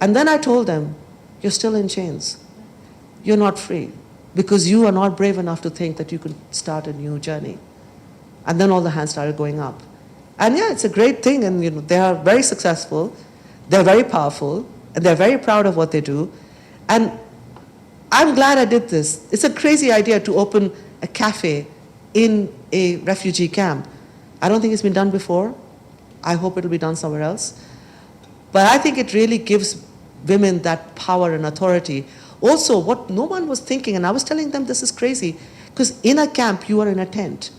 And then I told them, you're still in chains. You're not free, because you are not brave enough to think that you can start a new journey. And then all the hands started going up. And yeah, it's a great thing, and they are very successful, they're very powerful, and they're very proud of what they do. And I'm glad I did this. It's a crazy idea to open a cafe in a refugee camp. I don't think it's been done before. I hope it'll be done somewhere else. But I think it really gives women that power and authority. Also, what no one was thinking, and I was telling them this is crazy, because in a camp, you are in a tent.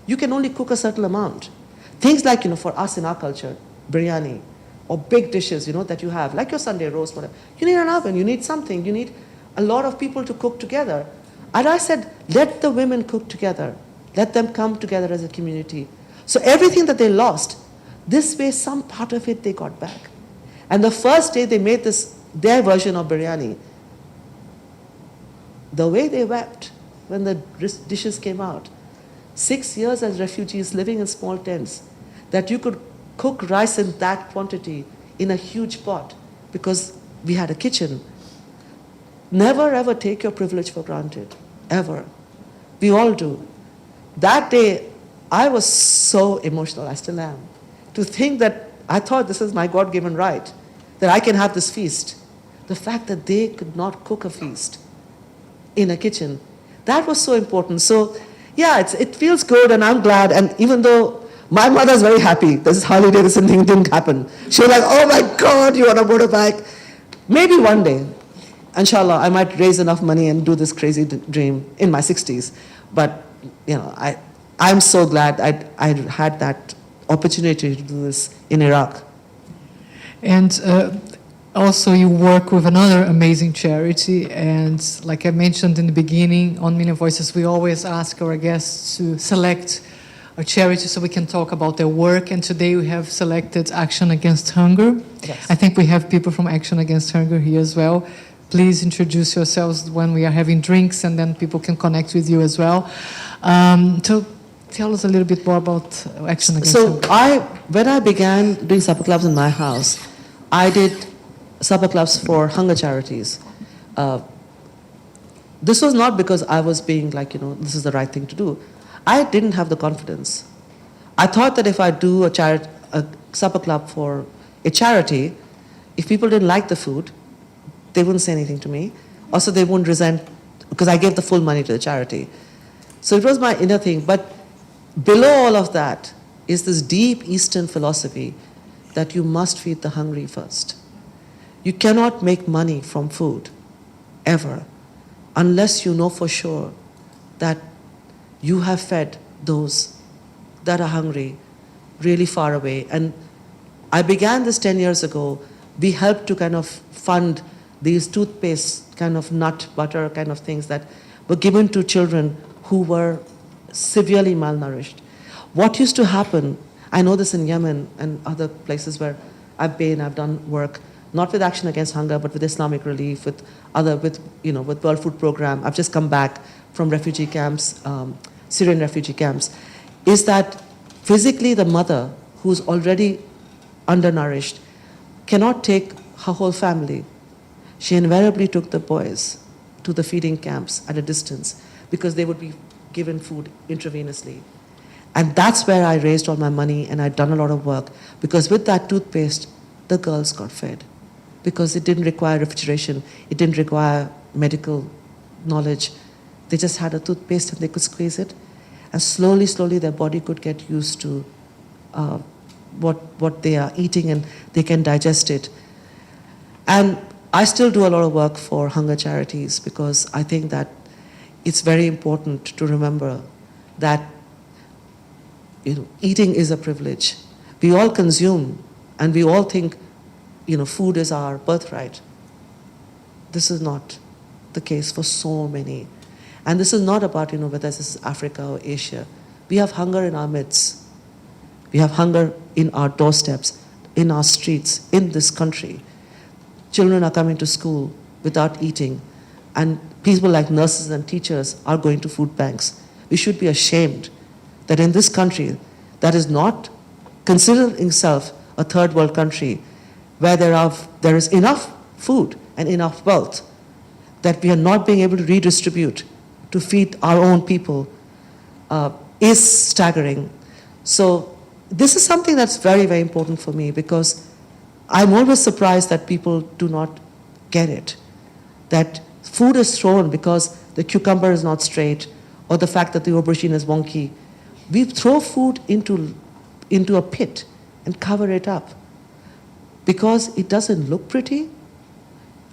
You can only cook a certain amount. Things like, for us in our culture, biryani, or big dishes, that you have, like your Sunday roast, whatever. You need an oven, you need something, you need a lot of people to cook together. And I said, let the women cook together. Let them come together as a community. So everything that they lost, this way, some part of it they got back. And the first day they made their version of biryani, the way they wept when the dishes came out. 6 years as refugees living in small tents, that you could cook rice in that quantity in a huge pot because we had a kitchen. Never ever take your privilege for granted, ever. We all do. That day, I was so emotional, I still am, to think that I thought this is my God-given right, that I can have this feast. The fact that they could not cook a feast in a kitchen, that was so important. So yeah, it feels good, and I'm glad. And even though My mother's very happy. This holiday, this thing didn't happen. She was like, oh my God, you on a motorbike. Maybe one day, inshallah, I might raise enough money and do this crazy dream in my 60s. But, I'm so glad I had that opportunity to do this in Iraq. And also you work with another amazing charity, and like I mentioned in the beginning, on Million Voices, we always ask our guests to select a charity so we can talk about their work, and today we have selected Action Against Hunger. Yes. I think we have people from Action Against Hunger here as well. Please introduce yourselves when we are having drinks, and then people can connect with you as well. So tell us a little bit more about Action Against Hunger. When I began doing supper clubs in my house, I did supper clubs for hunger charities. This was not because I was being like, this is the right thing to do. I didn't have the confidence. I thought that if I do a supper club for a charity, if people didn't like the food, they wouldn't say anything to me. Also, they wouldn't resent, because I gave the full money to the charity. So it was my inner thing. But below all of that is this deep Eastern philosophy that you must feed the hungry first. You cannot make money from food, ever, unless you know for sure that you have fed those that are hungry really far away. And I began this 10 years ago. We helped to kind of fund these toothpaste, kind of nut butter kind of things that were given to children who were severely malnourished. What used to happen, I know this in Yemen and other places where I've done work, not with Action Against Hunger, but with Islamic Relief, with World Food Program. I've just come back from refugee camps, Syrian refugee camps, is that physically the mother who's already undernourished cannot take her whole family. She invariably took the boys to the feeding camps at a distance because they would be given food intravenously. And that's where I raised all my money, and I'd done a lot of work, because with that toothpaste, the girls got fed. Because it didn't require refrigeration, it didn't require medical knowledge. They just had a toothpaste and they could squeeze it. And slowly, slowly their body could get used to what they are eating, and they can digest it. And I still do a lot of work for hunger charities, because I think that it's very important to remember that eating is a privilege. We all consume, and we all think food is our birthright. This is not the case for so many. And this is not about, whether this is Africa or Asia. We have hunger in our midst. We have hunger in our doorsteps, in our streets, in this country. Children are coming to school without eating, and people like nurses and teachers are going to food banks. We should be ashamed that in this country that is not considered itself a third world country, where there is enough food and enough wealth, that we are not being able to redistribute to feed our own people is staggering. So this is something that's very, very important for me, because I'm always surprised that people do not get it. That food is thrown because the cucumber is not straight, or the fact that the aubergine is wonky. We throw food into a pit and cover it up because it doesn't look pretty.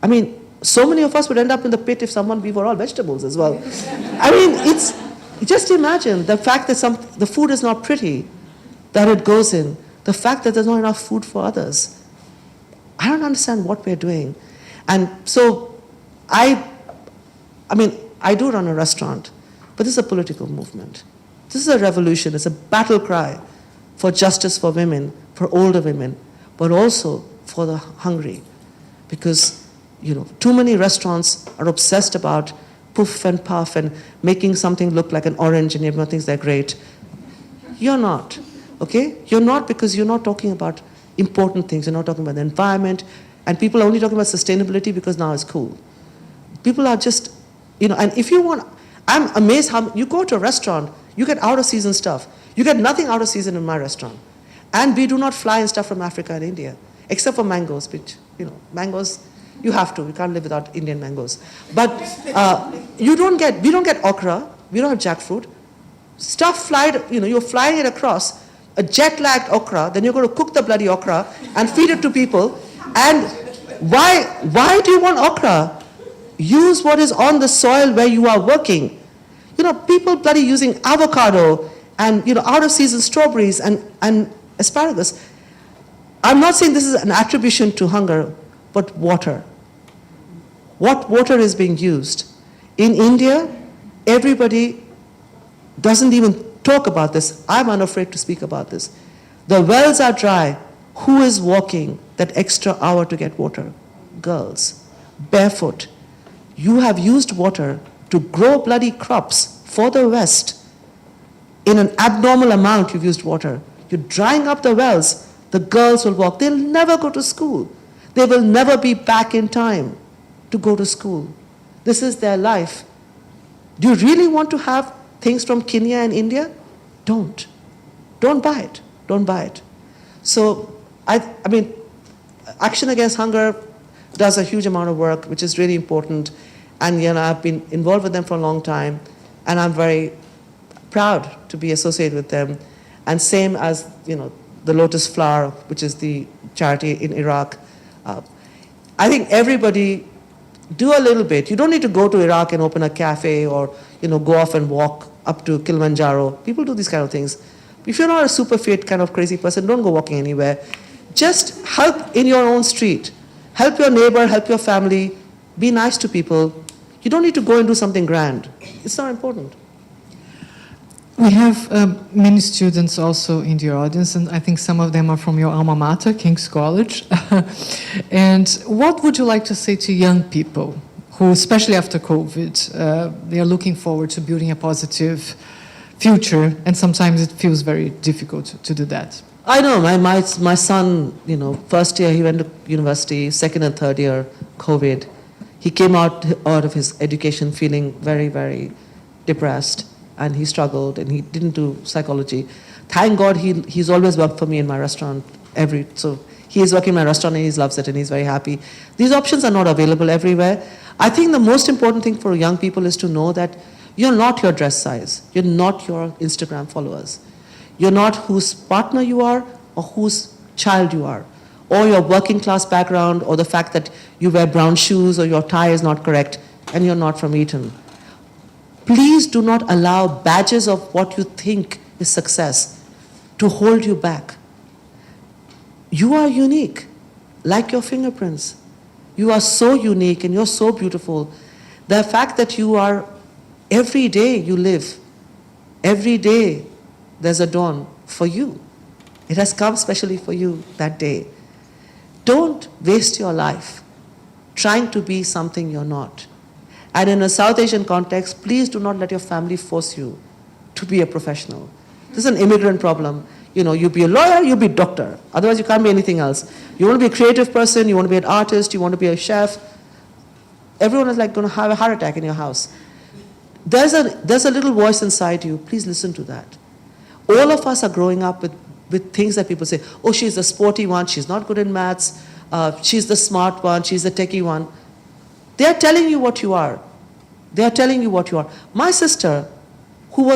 I mean, so many of us would end up in the pit if we were all vegetables as well. I mean, just imagine the fact that the food is not pretty, that it goes in, the fact that there's not enough food for others. I don't understand what we're doing. And so I do run a restaurant, but this is a political movement. This is a revolution. It's a battle cry for justice for women, for older women, but also for the hungry. Because, too many restaurants are obsessed about poof and puff and making something look like an orange, and everyone thinks they're great. You're not, okay? You're not, because you're not talking about important things. You're not talking about the environment, and people are only talking about sustainability because now it's cool. People are just, and if you want, I'm amazed how you go to a restaurant, you get out of season stuff. You get nothing out of season in my restaurant. And we do not fly in stuff from Africa and India, except for mangoes, which, mangoes, you have to. You can't live without Indian mangoes. But we don't get okra, we don't have jackfruit. Stuff flied, you're flying it across. a jet-lagged okra, then you're going to cook the bloody okra and feed it to people. And why do you want okra? Use what is on the soil where you are working. People bloody using avocado and, out-of-season strawberries and asparagus. I'm not saying this is an attribution to hunger, but water. What water is being used? In India, everybody doesn't even talk about this. I'm unafraid to speak about this. The wells are dry. Who is walking that extra hour to get water? Girls, barefoot. You have used water to grow bloody crops for the West. In an abnormal amount, you've used water. You're drying up the wells. The girls will walk. They'll never go to school. They will never be back in time to go to school. This is their life. Do you really want to have things from Kenya and India? Don't. Don't buy it. Don't buy it. So, I mean, Action Against Hunger does a huge amount of work, which is really important. And I've been involved with them for a long time, and I'm very proud to be associated with them. And same as, the Lotus Flower, which is the charity in Iraq. I think everybody do a little bit. You don't need to go to Iraq and open a cafe or, go off and walk up to Kilimanjaro. People do these kind of things. If you're not a super fit kind of crazy person, don't go walking anywhere. Just help in your own street. Help your neighbor, help your family. Be nice to people. You don't need to go and do something grand. It's not important. We have many students also in the audience, and I think some of them are from your alma mater, King's College. And what would you like to say to young people who, especially after COVID, they are looking forward to building a positive future, and sometimes it feels very difficult to do that? I know, my son, first year he went to university, second and third year, COVID. He came out of his education feeling very, very depressed, and he struggled, and he didn't do psychology. Thank God he's always worked for me in my restaurant. So he is working in my restaurant, and he loves it, and he's very happy. These options are not available everywhere. I think the most important thing for young people is to know that you're not your dress size. You're not your Instagram followers. You're not whose partner you are or whose child you are, or your working class background, or the fact that you wear brown shoes or your tie is not correct and you're not from Eton. Please do not allow badges of what you think is success to hold you back. You are unique, like your fingerprints. You are so unique and you're so beautiful. The fact that you are, every day you live, every day there's a dawn for you. It has come specially for you that day. Don't waste your life trying to be something you're not. And in a South Asian context, please do not let your family force you to be a professional. This is an immigrant problem. You be a lawyer, you be a doctor. Otherwise, you can't be anything else. You want to be a creative person, you want to be an artist, you want to be a chef. Everyone is like going to have a heart attack in your house. There's a little voice inside you. Please listen to that. All of us are growing up with things that people say, oh, she's the sporty one, she's not good in maths, she's the smart one, she's the techie one. They're telling you what you are. They're telling you what you are. My sister, who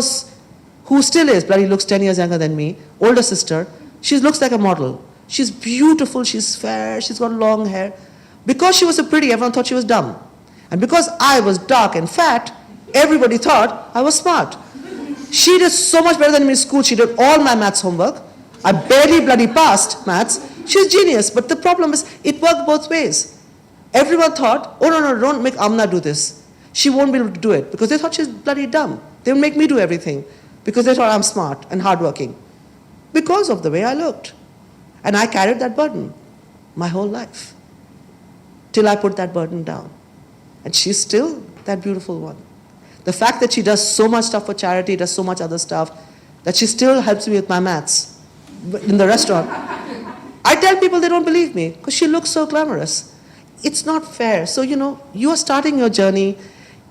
still is, bloody looks 10 years younger than me, older sister, she looks like a model. She's beautiful, she's fair, she's got long hair. Because she was so pretty, everyone thought she was dumb. And because I was dark and fat, everybody thought I was smart. She did so much better than me in school. She did all my maths homework. I barely bloody passed maths. She's genius. But the problem is, it worked both ways. Everyone thought, oh, no, don't make Amna do this. She won't be able to do it. Because they thought she's bloody dumb. They would make me do everything. Because they thought I'm smart and hardworking. Because of the way I looked. And I carried that burden my whole life. Till I put that burden down. And she's still that beautiful one. The fact that she does so much stuff for charity, does so much other stuff, that she still helps me with my maths in the restaurant. I tell people they don't believe me because she looks so glamorous. It's not fair. So, you are starting your journey,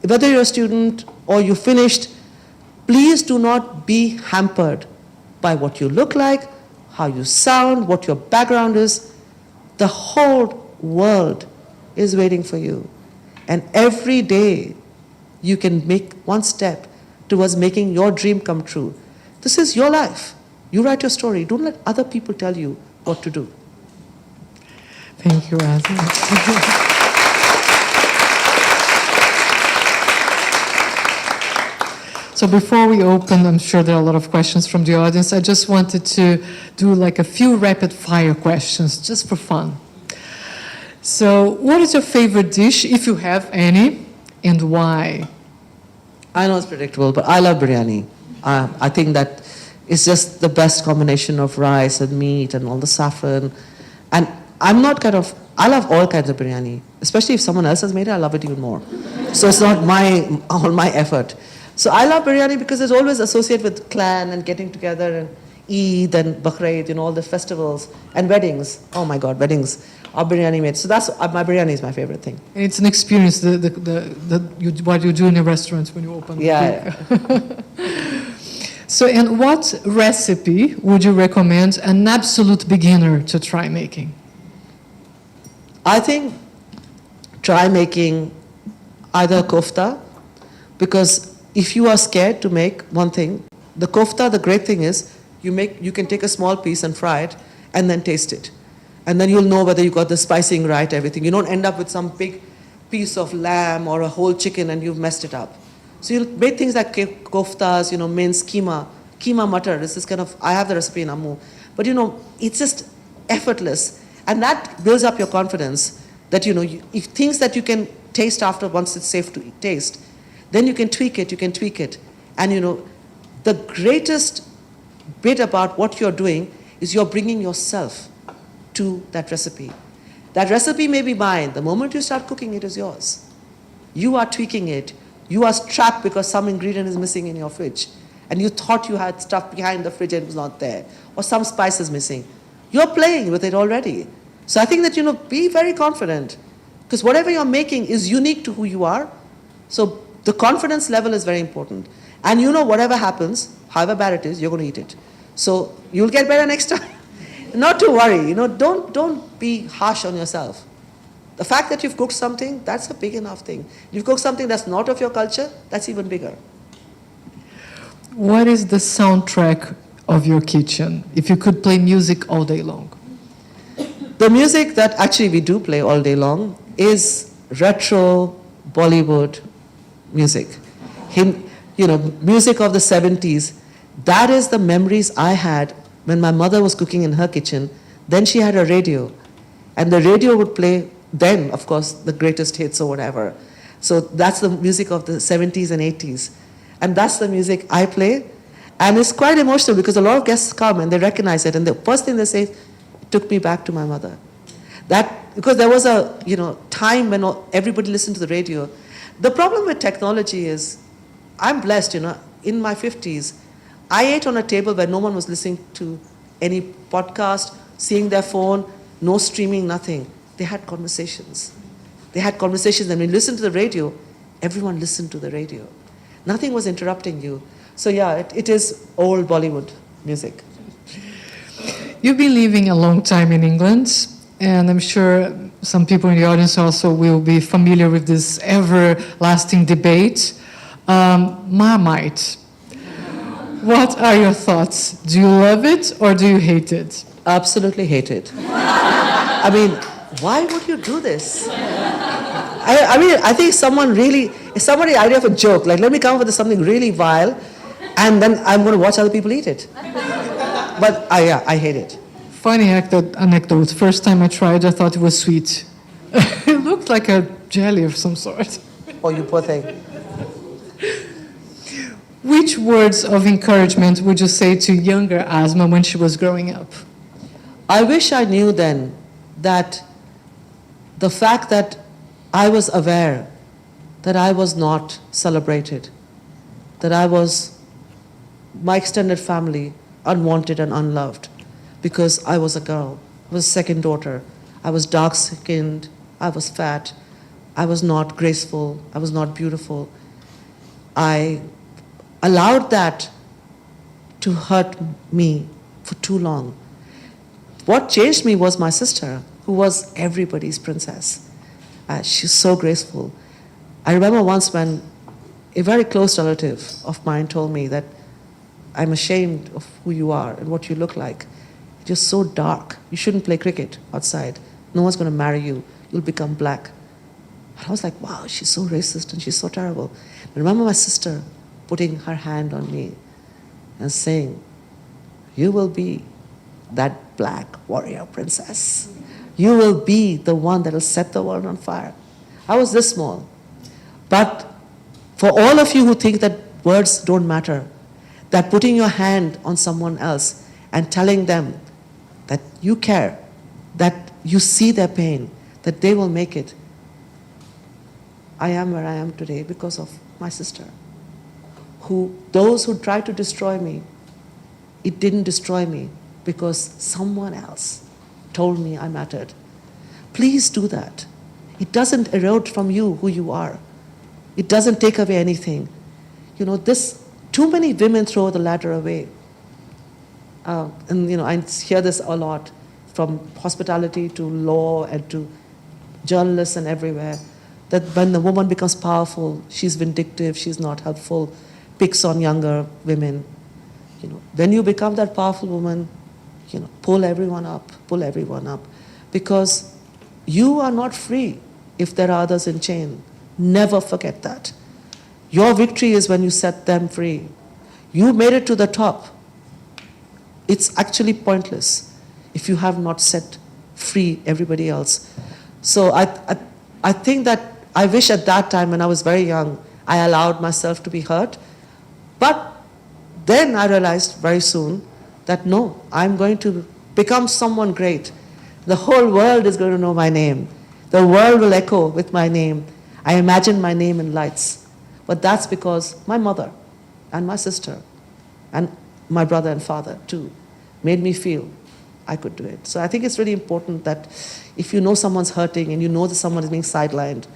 whether you're a student or you finished, please do not be hampered by what you look like, how you sound, what your background is. The whole world is waiting for you. And every day, you can make one step towards making your dream come true. This is your life. You write your story. Don't let other people tell you what to do. Thank you, Asma. So before we open, I'm sure there are a lot of questions from the audience. I just wanted to do like a few rapid fire questions, just for fun. So what is your favorite dish, if you have any, and why? I know it's predictable, but I love biryani. I think that it's just the best combination of rice and meat and all the saffron. And I'm not I love all kinds of biryani, especially if someone else has made it, I love it even more. So it's not all my effort. So I love biryani because it's always associated with clan and getting together and Eid and Bakr, all the festivals and weddings. Oh my God, weddings are biryani made. So that's my biryani is my favorite thing. And it's an experience, what you do in a restaurant when you open. Yeah. So, and what recipe would you recommend an absolute beginner to try making? I think try making either kofta, because if you are scared to make one thing, the kofta, the great thing is you can take a small piece and fry it and then taste it. And then you'll know whether you got the spicing right, everything. You don't end up with some big piece of lamb or a whole chicken and you've messed it up. So you'll make things like koftas, minced keema mutter. This is I have the recipe in Ammu. But it's just effortless. And that builds up your confidence that, if things that you can taste after once it's safe to taste, then you can tweak it. And, the greatest bit about what you're doing is you're bringing yourself to that recipe. That recipe may be mine. The moment you start cooking, it is yours. You are tweaking it. You are trapped because some ingredient is missing in your fridge. And you thought you had stuff behind the fridge and it was not there. Or some spice is missing. You're playing with it already. So I think that, be very confident. Because whatever you're making is unique to who you are. So the confidence level is very important. And whatever happens, however bad it is, you're going to eat it. So you'll get better next time. Not to worry, don't be harsh on yourself. The fact that you've cooked something, that's a big enough thing. If you've cooked something that's not of your culture, that's even bigger. What is the soundtrack of your kitchen, if you could play music all day long? The music that actually we do play all day long is retro Bollywood music. Music of the 70s. That is the memories I had when my mother was cooking in her kitchen. Then she had a radio. And the radio would play then, of course, the greatest hits or whatever. So that's the music of the 70s and 80s. And that's the music I play. And it's quite emotional because a lot of guests come and they recognize it. And the first thing they say, it took me back to my mother. Because there was a time when everybody listened to the radio. The problem with technology is, I'm blessed, in my 50s, I ate on a table where no one was listening to any podcast, seeing their phone, no streaming, nothing. They had conversations. And when you listen to the radio, everyone listened to the radio. Nothing was interrupting you. So yeah, it is old Bollywood music. You've been living a long time in England, and I'm sure some people in the audience also will be familiar with this everlasting debate. Marmite. What are your thoughts? Do you love it or do you hate it? Absolutely hate it. I mean, why would you do this? I think somebody idea of a joke, like let me come up with something really vile and then I'm going to watch other people eat it. But I hate it. Funny anecdote. First time I tried, I thought it was sweet. It looked like a jelly of some sort. Oh, you poor thing. Which words of encouragement would you say to younger Asma when she was growing up? I wish I knew then that the fact that I was aware that I was not celebrated, that my extended family, unwanted and unloved, because I was a girl, I was a second daughter, I was dark-skinned, I was fat, I was not graceful, I was not beautiful. I allowed that to hurt me for too long. What changed me was my sister, who was everybody's princess. She's so graceful. I remember once when a very close relative of mine told me that I'm ashamed of who you are and what you look like. You're so dark. You shouldn't play cricket outside. No one's going to marry you. You'll become black. And I was like, wow, she's so racist and she's so terrible. I remember my sister putting her hand on me and saying, you will be that black warrior princess. You will be the one that will set the world on fire. I was this small. But for all of you who think that words don't matter, that putting your hand on someone else and telling them that you care, that you see their pain, that they will make it. I am where I am today because of my sister. Those who tried to destroy me, it didn't destroy me because someone else told me I mattered. Please do that. It doesn't erode from you who you are. It doesn't take away anything. Too many women throw the ladder away. And I hear this a lot from hospitality to law and to journalists and everywhere, that when the woman becomes powerful, she's vindictive, she's not helpful, picks on younger women. When you become that powerful woman, pull everyone up, because you are not free if there are others in chain. Never forget that. Your victory is when you set them free. You made it to the top. It's actually pointless if you have not set free everybody else. So I think that I wish at that time when I was very young, I allowed myself to be hurt. But then I realized very soon that no, I'm going to become someone great. The whole world is going to know my name. The world will echo with my name. I imagine my name in lights. But that's because my mother and my sister and my brother and father too made me feel I could do it. So I think it's really important that if you know someone's hurting and you know that someone is being sidelined,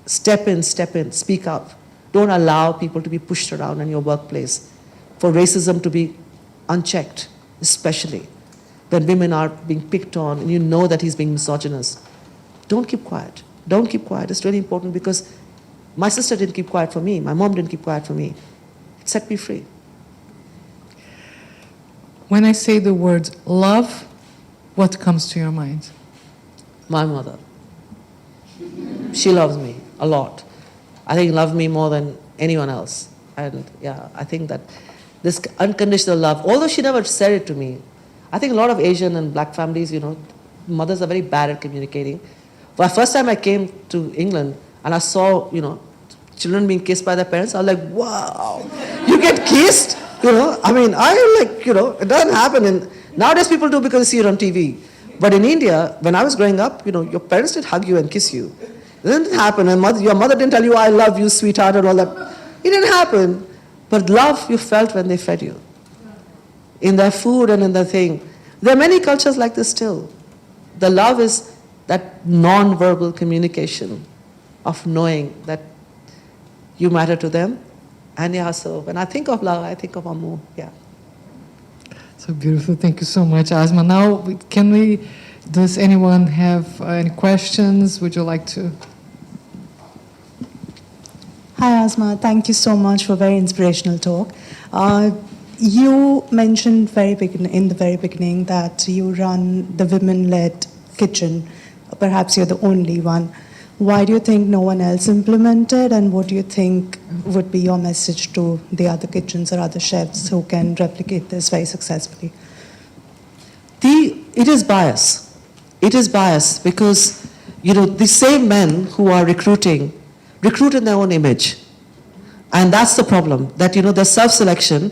step in, speak up. Don't allow people to be pushed around in your workplace, for racism to be unchecked, especially when women are being picked on and you know that he's being misogynist. Don't keep quiet. Don't keep quiet. It's really important because my sister didn't keep quiet for me. My mom didn't keep quiet for me. It set me free. When I say the word love, what comes to your mind? My mother. She loves me a lot. I think loved me more than anyone else. And yeah, I think that this unconditional love, although she never said it to me, I think a lot of Asian and black families, mothers are very bad at communicating. For the first time I came to England and I saw, children being kissed by their parents, I was like, wow, you get kissed? It doesn't happen. And nowadays people do because they see it on TV. But in India, when I was growing up, your parents did hug you and kiss you. It didn't happen. And your mother didn't tell you, I love you, sweetheart, and all that. It didn't happen. But love you felt when they fed you. In their food and in their thing. There are many cultures like this still. The love is that non-verbal communication of knowing that you matter to them. And yeah, so when I think of love, I think of Ammu, yeah. So beautiful. Thank you so much, Asma. Now, does anyone have any questions? Would you like to? Hi, Asma. Thank you so much for a very inspirational talk. You mentioned in the very beginning that you run the women-led kitchen. Perhaps you're the only one. Why do you think no one else implemented, and what do you think would be your message to the other kitchens or other chefs who can replicate this very successfully? It is bias. It is bias because, the same men who are recruit in their own image. And that's the problem, that, there's self-selection.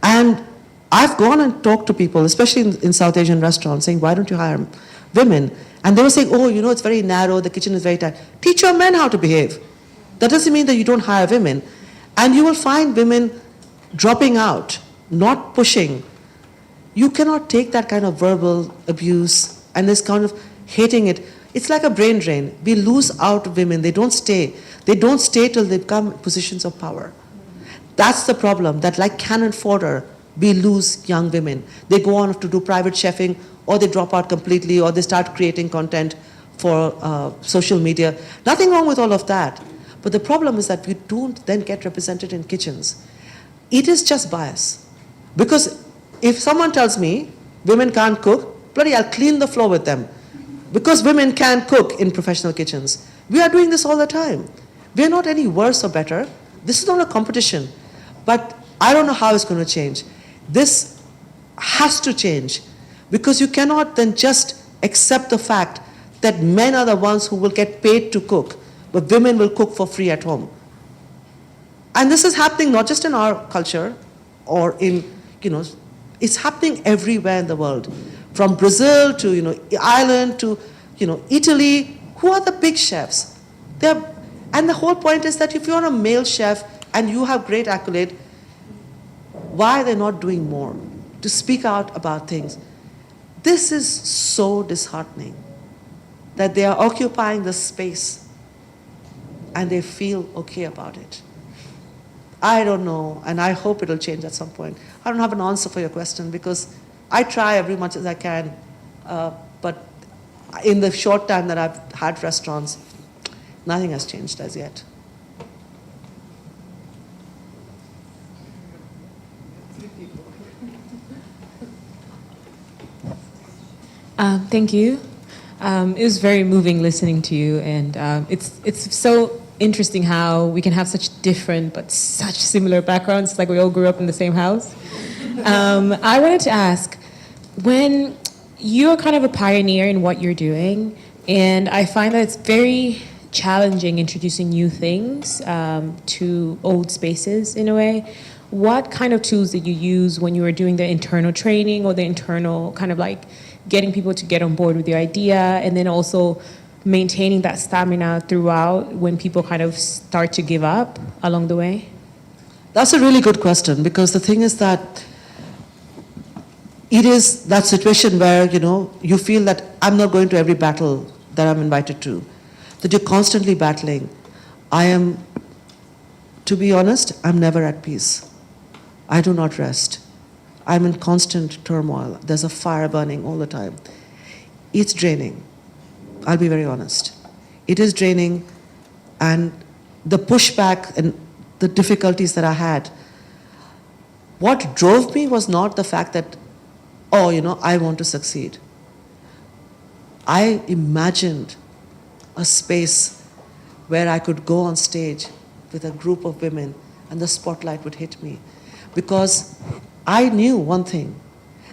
And I've gone and talked to people, especially in South Asian restaurants, saying, why don't you hire women? And they were saying, oh, it's very narrow, the kitchen is very tight. Teach your men how to behave. That doesn't mean that you don't hire women. And you will find women dropping out, not pushing. You cannot take that kind of verbal abuse and this kind of hating it. It's like a brain drain. We lose out women. They don't stay. They don't stay till they become positions of power. That's the problem, that like cannon fodder, we lose young women. They go on to do private chefing, or they drop out completely, or they start creating content for social media. Nothing wrong with all of that. But the problem is that we don't then get represented in kitchens. it is just bias. Because if someone tells me women can't cook, bloody, I'll clean the floor with them. Because women can cook in professional kitchens. We are doing this all the time. We are not any worse or better. This is not a competition. But I don't know how it's going to change. This has to change. Because you cannot then just accept the fact that men are the ones who will get paid to cook, but women will cook for free at home. And this is happening not just in our culture or in, it's happening everywhere in the world. From Brazil to, Ireland to, Italy. Who are the big chefs? And the whole point is that if you're a male chef and you have great accolade, why are they not doing more to speak out about things? This is so disheartening that they are occupying the space and they feel okay about it. I don't know, and I hope it'll change at some point. I don't have an answer for your question because I try every much as I can, but in the short time that I've had restaurants, nothing has changed as yet. Thank you. It was very moving listening to you, and it's so interesting how we can have such different but such similar backgrounds, like we all grew up in the same house. I wanted to ask, when you're kind of a pioneer in what you're doing, and I find that it's very challenging introducing new things to old spaces in a way. What kind of tools did you use when you were doing the internal training or the internal kind of like getting people to get on board with your idea, and then also maintaining that stamina throughout when people kind of start to give up along the way? That's a really good question, because the thing is that it is that situation where, you feel that I'm not going to every battle that I'm invited to, that you're constantly battling. To be honest, I'm never at peace. I do not rest. I'm in constant turmoil. There's a fire burning all the time. It's draining. I'll be very honest. It is draining, and the pushback and the difficulties that I had, what drove me was not the fact that, I want to succeed. I imagined a space where I could go on stage with a group of women and the spotlight would hit me. Because I knew one thing,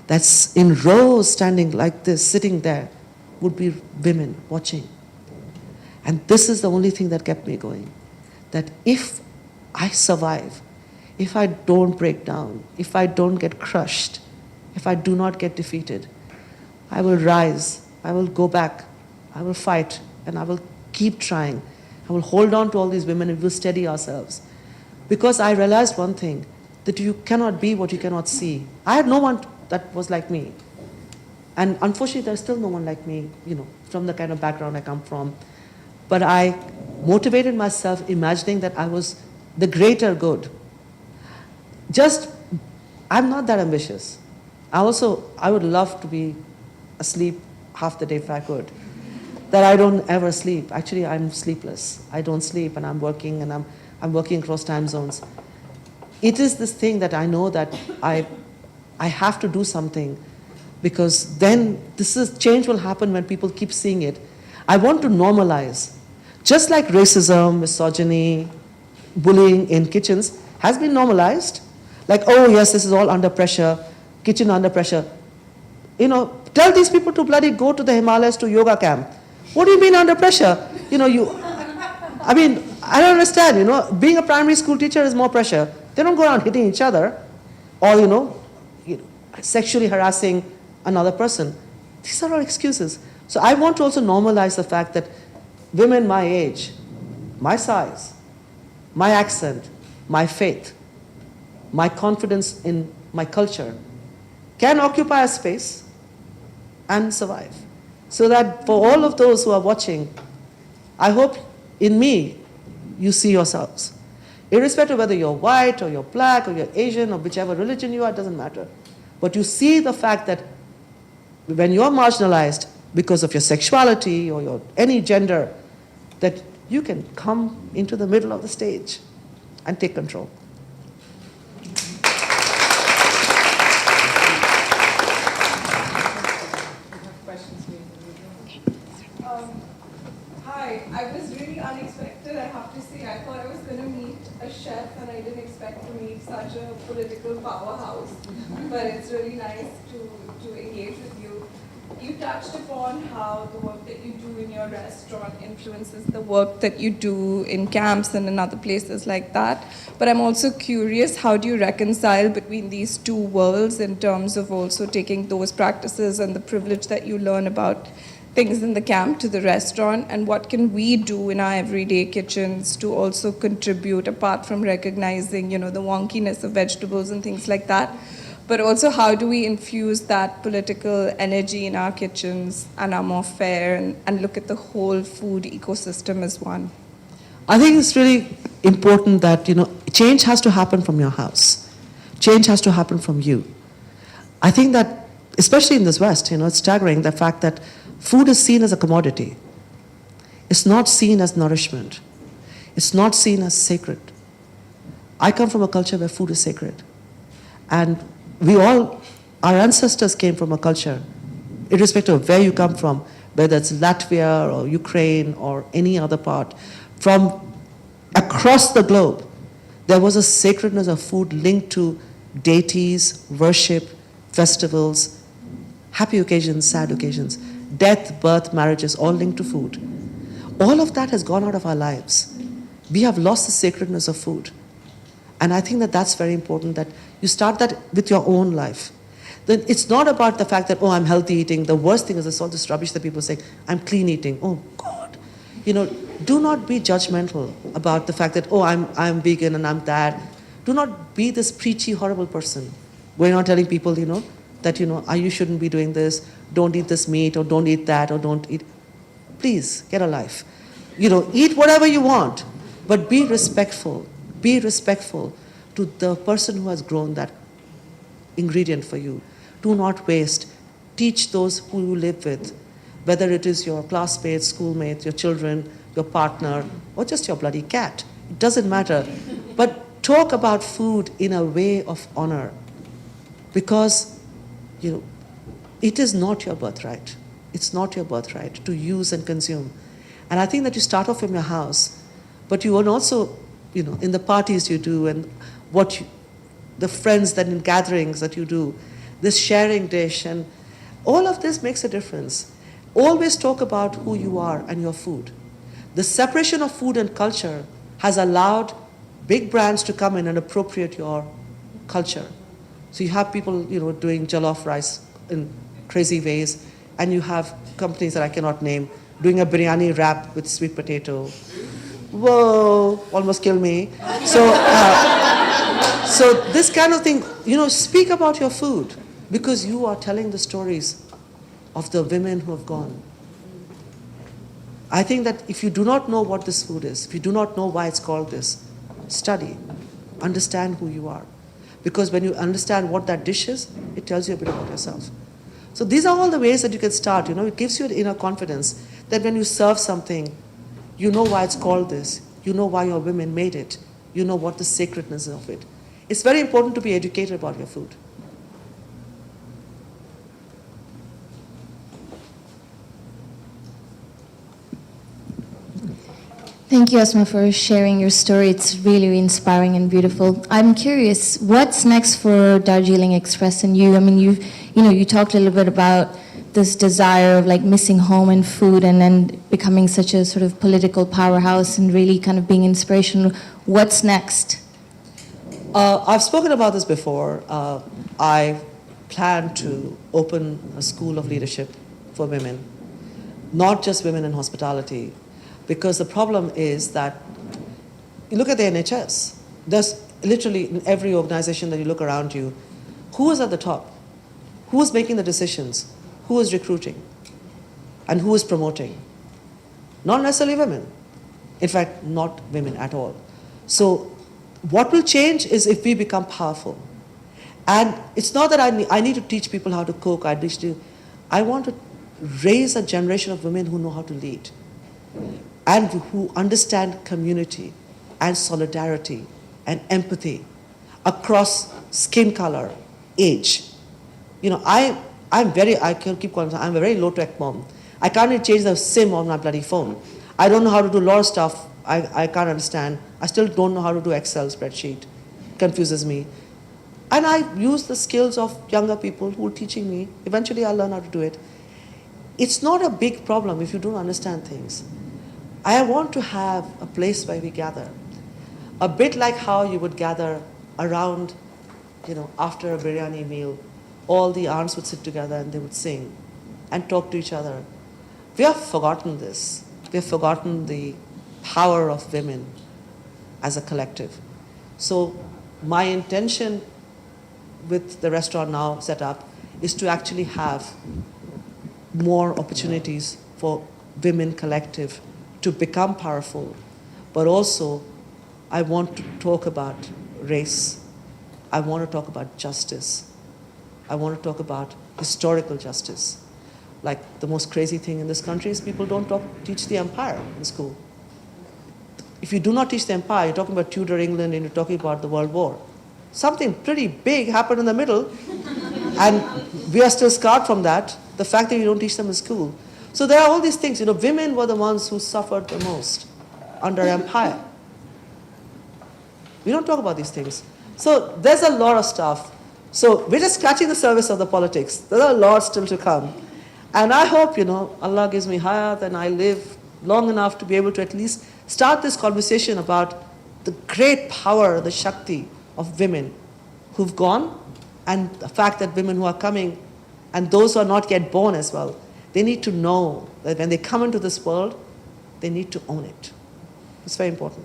that's in rows standing like this, sitting there, would be women watching. And this is the only thing that kept me going. That if I survive, if I don't break down, if I don't get crushed, if I do not get defeated, I will rise, I will go back, I will fight, and I will keep trying. I will hold on to all these women and we will steady ourselves. Because I realized one thing, that you cannot be what you cannot see. I had no one that was like me. And unfortunately, there's still no one like me, from the kind of background I come from. But I motivated myself imagining that I was the greater good. I'm not that ambitious. I would love to be asleep half the day if I could. That I don't ever sleep. Actually, I'm sleepless. I don't sleep, and I'm working across time zones. It is this thing that I know that I have to do something, because then change will happen when people keep seeing it. I want to normalize. Just like racism, misogyny, bullying in kitchens has been normalized. Like, oh yes, this is all under pressure, kitchen under pressure. Tell these people to bloody go to the Himalayas to yoga camp. What do you mean under pressure? I don't understand, being a primary school teacher is more pressure. They don't go around hitting each other or, sexually harassing another person. These are all excuses. So I want to also normalize the fact that women my age, my size, my accent, my faith, my confidence in my culture can occupy a space and survive. So that for all of those who are watching, I hope in me you see yourselves. Irrespective of whether you're white or you're black or you're Asian or whichever religion you are, it doesn't matter. But you see the fact that when you're marginalized because of your sexuality or your any gender, that you can come into the middle of the stage and take control. I thought I was going to meet a chef, and I didn't expect to meet such a political powerhouse. But it's really nice to engage with you. You touched upon how the work that you do in your restaurant influences the work that you do in camps and in other places like that. But I'm also curious, how do you reconcile between these two worlds in terms of also taking those practices and the privilege that you learn about things in the camp to the restaurant, and what can we do in our everyday kitchens to also contribute, apart from recognizing, the wonkiness of vegetables and things like that, but also how do we infuse that political energy in our kitchens and are more fair and look at the whole food ecosystem as one? I think it's really important that, change has to happen from your house. Change has to happen from you. I think that, especially in this West, it's staggering the fact that food is seen as a commodity. It's not seen as nourishment. It's not seen as sacred. I come from a culture where food is sacred. And our ancestors came from a culture, irrespective of where you come from, whether it's Latvia or Ukraine or any other part, from across the globe, there was a sacredness of food linked to deities, worship, festivals, happy occasions, sad occasions, death, birth, marriages, all linked to food. All of that has gone out of our lives. We have lost the sacredness of food. And I think that that's very important, that you start that with your own life. Then it's not about the fact that, I'm healthy eating. The worst thing is all this rubbish that people say, I'm clean eating. Oh, God. Do not be judgmental about the fact that, I'm vegan and I'm that. Do not be this preachy, horrible person. Going on telling people, that, you shouldn't be doing this, don't eat this meat, or don't eat that, or don't eat. Please, get a life. Eat whatever you want, but be respectful. Be respectful to the person who has grown that ingredient for you. Do not waste. Teach those who you live with, whether it is your classmates, schoolmates, your children, your partner, or just your bloody cat. It doesn't matter. But talk about food in a way of honor, because, it is not your birthright. It's not your birthright to use and consume. And I think that you start off from your house, but you will also, in the parties you do and the friends that in gatherings that you do, this sharing dish, and all of this makes a difference. Always talk about who you are and your food. The separation of food and culture has allowed big brands to come in and appropriate your culture. So you have people, doing jollof rice in crazy ways, and you have companies that I cannot name doing a biryani wrap with sweet potato. Whoa, almost killed me. So this kind of thing, speak about your food, because you are telling the stories of the women who have gone. I think that if you do not know what this food is, if you do not know why it's called this, study, understand who you are. Because when you understand what that dish is, it tells you a bit about yourself. So these are all the ways that you can start. It gives you an inner confidence that when you serve something, you know why it's called this. You know why your women made it. You know what the sacredness of it. It's very important to be educated about your food. Thank you, Asma, for sharing your story. It's really inspiring and beautiful. I'm curious, what's next for Darjeeling Express and you? I mean, you talked a little bit about this desire of missing home and food, and then becoming such a sort of political powerhouse and really kind of being inspirational. What's next? I've spoken about this before. I plan to open a school of leadership for women, not just women in hospitality. Because the problem is that, you look at the NHS, there's literally in every organization that you look around you, who is at the top? Who is making the decisions? Who is recruiting? And who is promoting? Not necessarily women. In fact, not women at all. So what will change is if we become powerful. And it's not that I need to teach people how to cook. I want to raise a generation of women who know how to lead, and who understand community and solidarity and empathy across skin color, age. I'm a very low-tech mom. I can't even change the SIM on my bloody phone. I don't know how to do a lot of stuff I can't understand. I still don't know how to do Excel spreadsheet. Confuses me. And I use the skills of younger people who are teaching me. Eventually I'll learn how to do it. It's not a big problem if you don't understand things. I want to have a place where we gather. A bit like how you would gather around, after a biryani meal, all the aunts would sit together and they would sing and talk to each other. We have forgotten this. We have forgotten the power of women as a collective. So my intention with the restaurant now set up is to actually have more opportunities for women collective to become powerful. But also, I want to talk about race. I want to talk about justice. I want to talk about historical justice. Like the most crazy thing in this country is people don't teach the empire in school. If you do not teach the empire, you're talking about Tudor England and you're talking about the World War. Something pretty big happened in the middle, and we are still scarred from that, the fact that you don't teach them in school. So there are all these things. Women were the ones who suffered the most under empire. We don't talk about these things. So there's a lot of stuff. So we're just scratching the surface of the politics. There's a lot still to come. And I hope, Allah gives me hayat and I live long enough to be able to at least start this conversation about the great power, the Shakti of women who've gone, and the fact that women who are coming, and those who are not yet born as well, they need to know that when they come into this world, they need to own it. It's very important.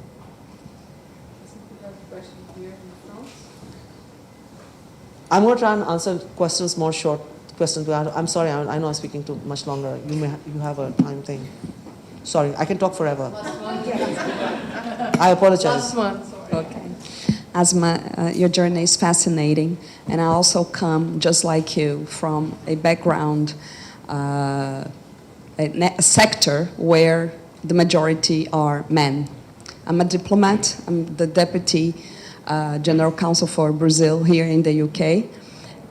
I'm going to try and answer questions more short questions. I'm sorry, I know I'm speaking too much longer. You have a time thing. Sorry, I can talk forever. I apologize. Okay. Asma, your journey is fascinating, and I also come, just like you, from a background, a sector where the majority are men. I'm a diplomat. I'm the deputy general counsel for Brazil here in the UK,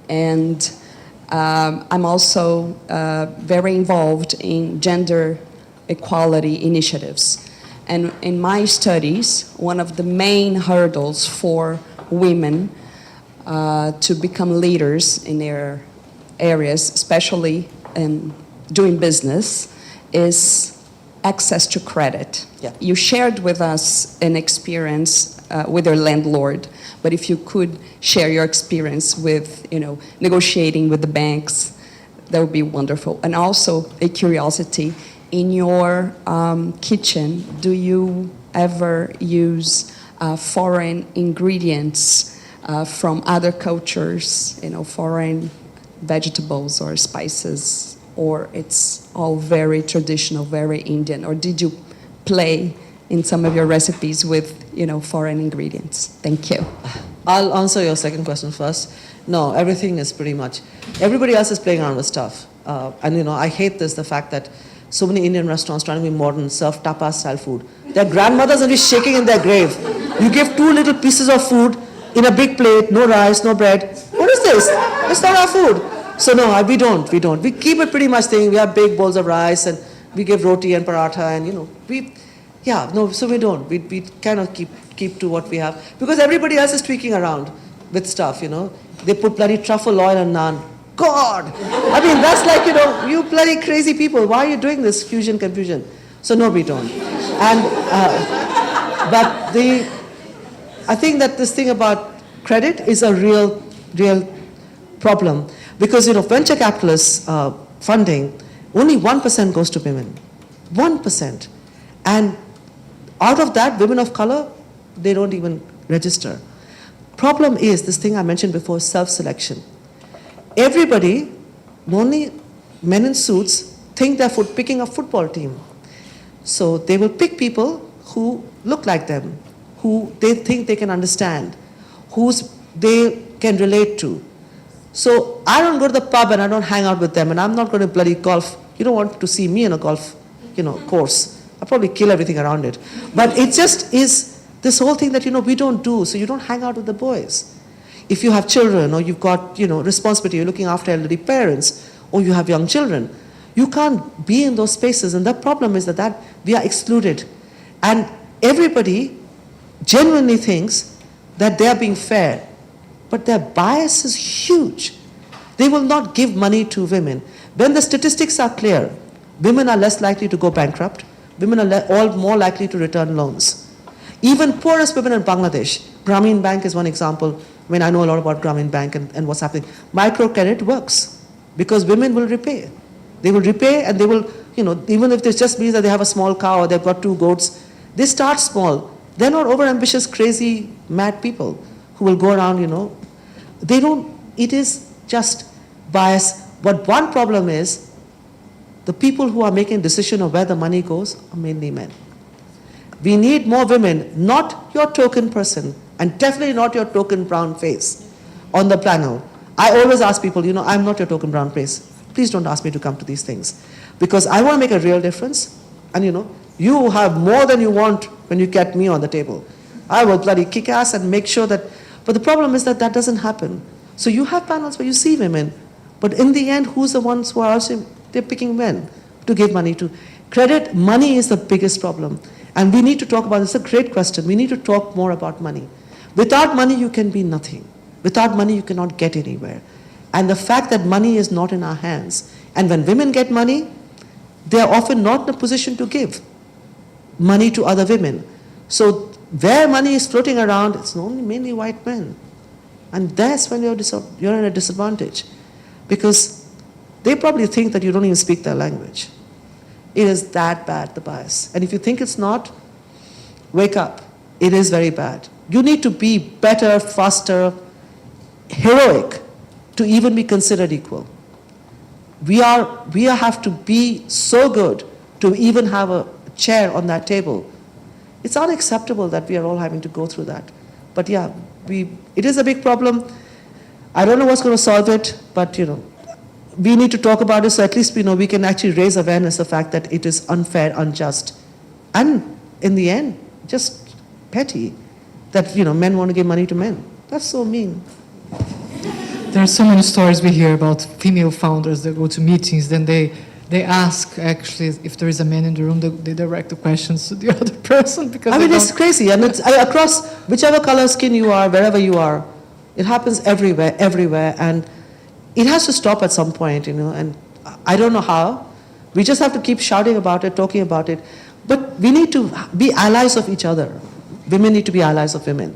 and I'm also very involved in gender equality initiatives. And in my studies, one of the main hurdles for women to become leaders in their areas, especially in doing business, is access to credit. Yeah. You shared with us an experience with your landlord, but if you could share your experience with, negotiating with the banks, that would be wonderful. And also a curiosity, in your kitchen, do you ever use foreign ingredients from other cultures, foreign vegetables or spices, or it's all very traditional, very Indian? Or did you play in some of your recipes with, foreign ingredients? Thank you. I'll answer your second question first. No, everything is pretty much, everybody else is playing around with stuff. And I hate the fact that so many Indian restaurants trying to be modern, serve tapas style food. Their grandmothers will be shaking in their grave. You give 2 little pieces of food in a big plate, no rice, no bread. What is this? It's not our food. So no, we don't. We keep it pretty much thing. We have big bowls of rice and we give roti and paratha and so we don't. We kind of keep to what we have. Because everybody else is tweaking around with stuff, They put bloody truffle oil on naan. God! I mean, that's like, you bloody crazy people. Why are you doing this fusion confusion? So no, we don't. And, but I think that this thing about credit is a real problem. Because, venture capitalists funding, only 1% goes to women. 1%. And out of that, women of color, they don't even register. Problem is, this thing I mentioned before, self-selection. Everybody, only men in suits, think they're picking a football team. So they will pick people who look like them, who they think they can understand, who they can relate to. So I don't go to the pub and I don't hang out with them, and I'm not going to bloody golf. You don't want to see me in a golf, course. I'll probably kill everything around it. But it just is this whole thing that, we don't do, so you don't hang out with the boys. If you have children or you've got, responsibility, you're looking after elderly parents, or you have young children, you can't be in those spaces. And the problem is that we are excluded. And everybody genuinely thinks that they are being fair, but their bias is huge. They will not give money to women. When the statistics are clear, women are less likely to go bankrupt, women are all more likely to return loans. Even poorest women in Bangladesh, Grameen Bank is one example. I mean, I know a lot about Grameen Bank and what's happening. Microcredit works because women will repay. They will repay and they will, even if it just means that they have a small cow or they've got 2 goats, they start small. They're not overambitious, crazy, mad people who will go around, They don't, it is just bias. But one problem is the people who are making decision of where the money goes are mainly men. We need more women, not your token person, and definitely not your token brown face on the panel. I always ask people, I'm not your token brown face. Please don't ask me to come to these things. Because I want to make a real difference. And you have more than you want when you get me on the table. I will bloody kick ass and make sure that, but the problem is that doesn't happen. So you have panels where you see women, but in the end, who's the ones who are also, they're picking men to give money to. Credit, money is the biggest problem. And we need to talk about, it's a great question, we need to talk more about money. Without money, you can be nothing. Without money, you cannot get anywhere. And the fact that money is not in our hands, and when women get money, they are often not in a position to give money to other women. So where money is floating around, it's only mainly white men. And that's when you're in a disadvantage. Because they probably think that you don't even speak their language. It is that bad, the bias. And if you think it's not, wake up. It is very bad. You need to be better, faster, heroic to even be considered equal. We have to be so good to even have a chair on that table. It's unacceptable that we are all having to go through that. But yeah, it is a big problem. I don't know what's going to solve it, but we need to talk about it so at least we can actually raise awareness of the fact that it is unfair, unjust, and in the end, just petty that men want to give money to men. That's so mean. There are so many stories we hear about female founders that go to meetings, then they ask, actually, if there is a man in the room, they direct the questions to the other person. Because it's crazy. And it's across whichever color skin you are, wherever you are, it happens everywhere. And it has to stop at some point, and I don't know how. We just have to keep shouting about it, talking about it. But we need to be allies of each other. Women need to be allies of women.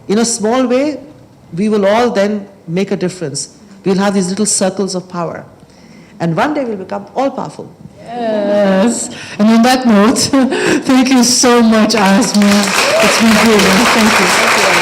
In a small way, we will all then make a difference. We'll have these little circles of power. And one day we'll become all-powerful. Yes. And on that note, thank you so much, Asma. It's been brilliant. Thank you.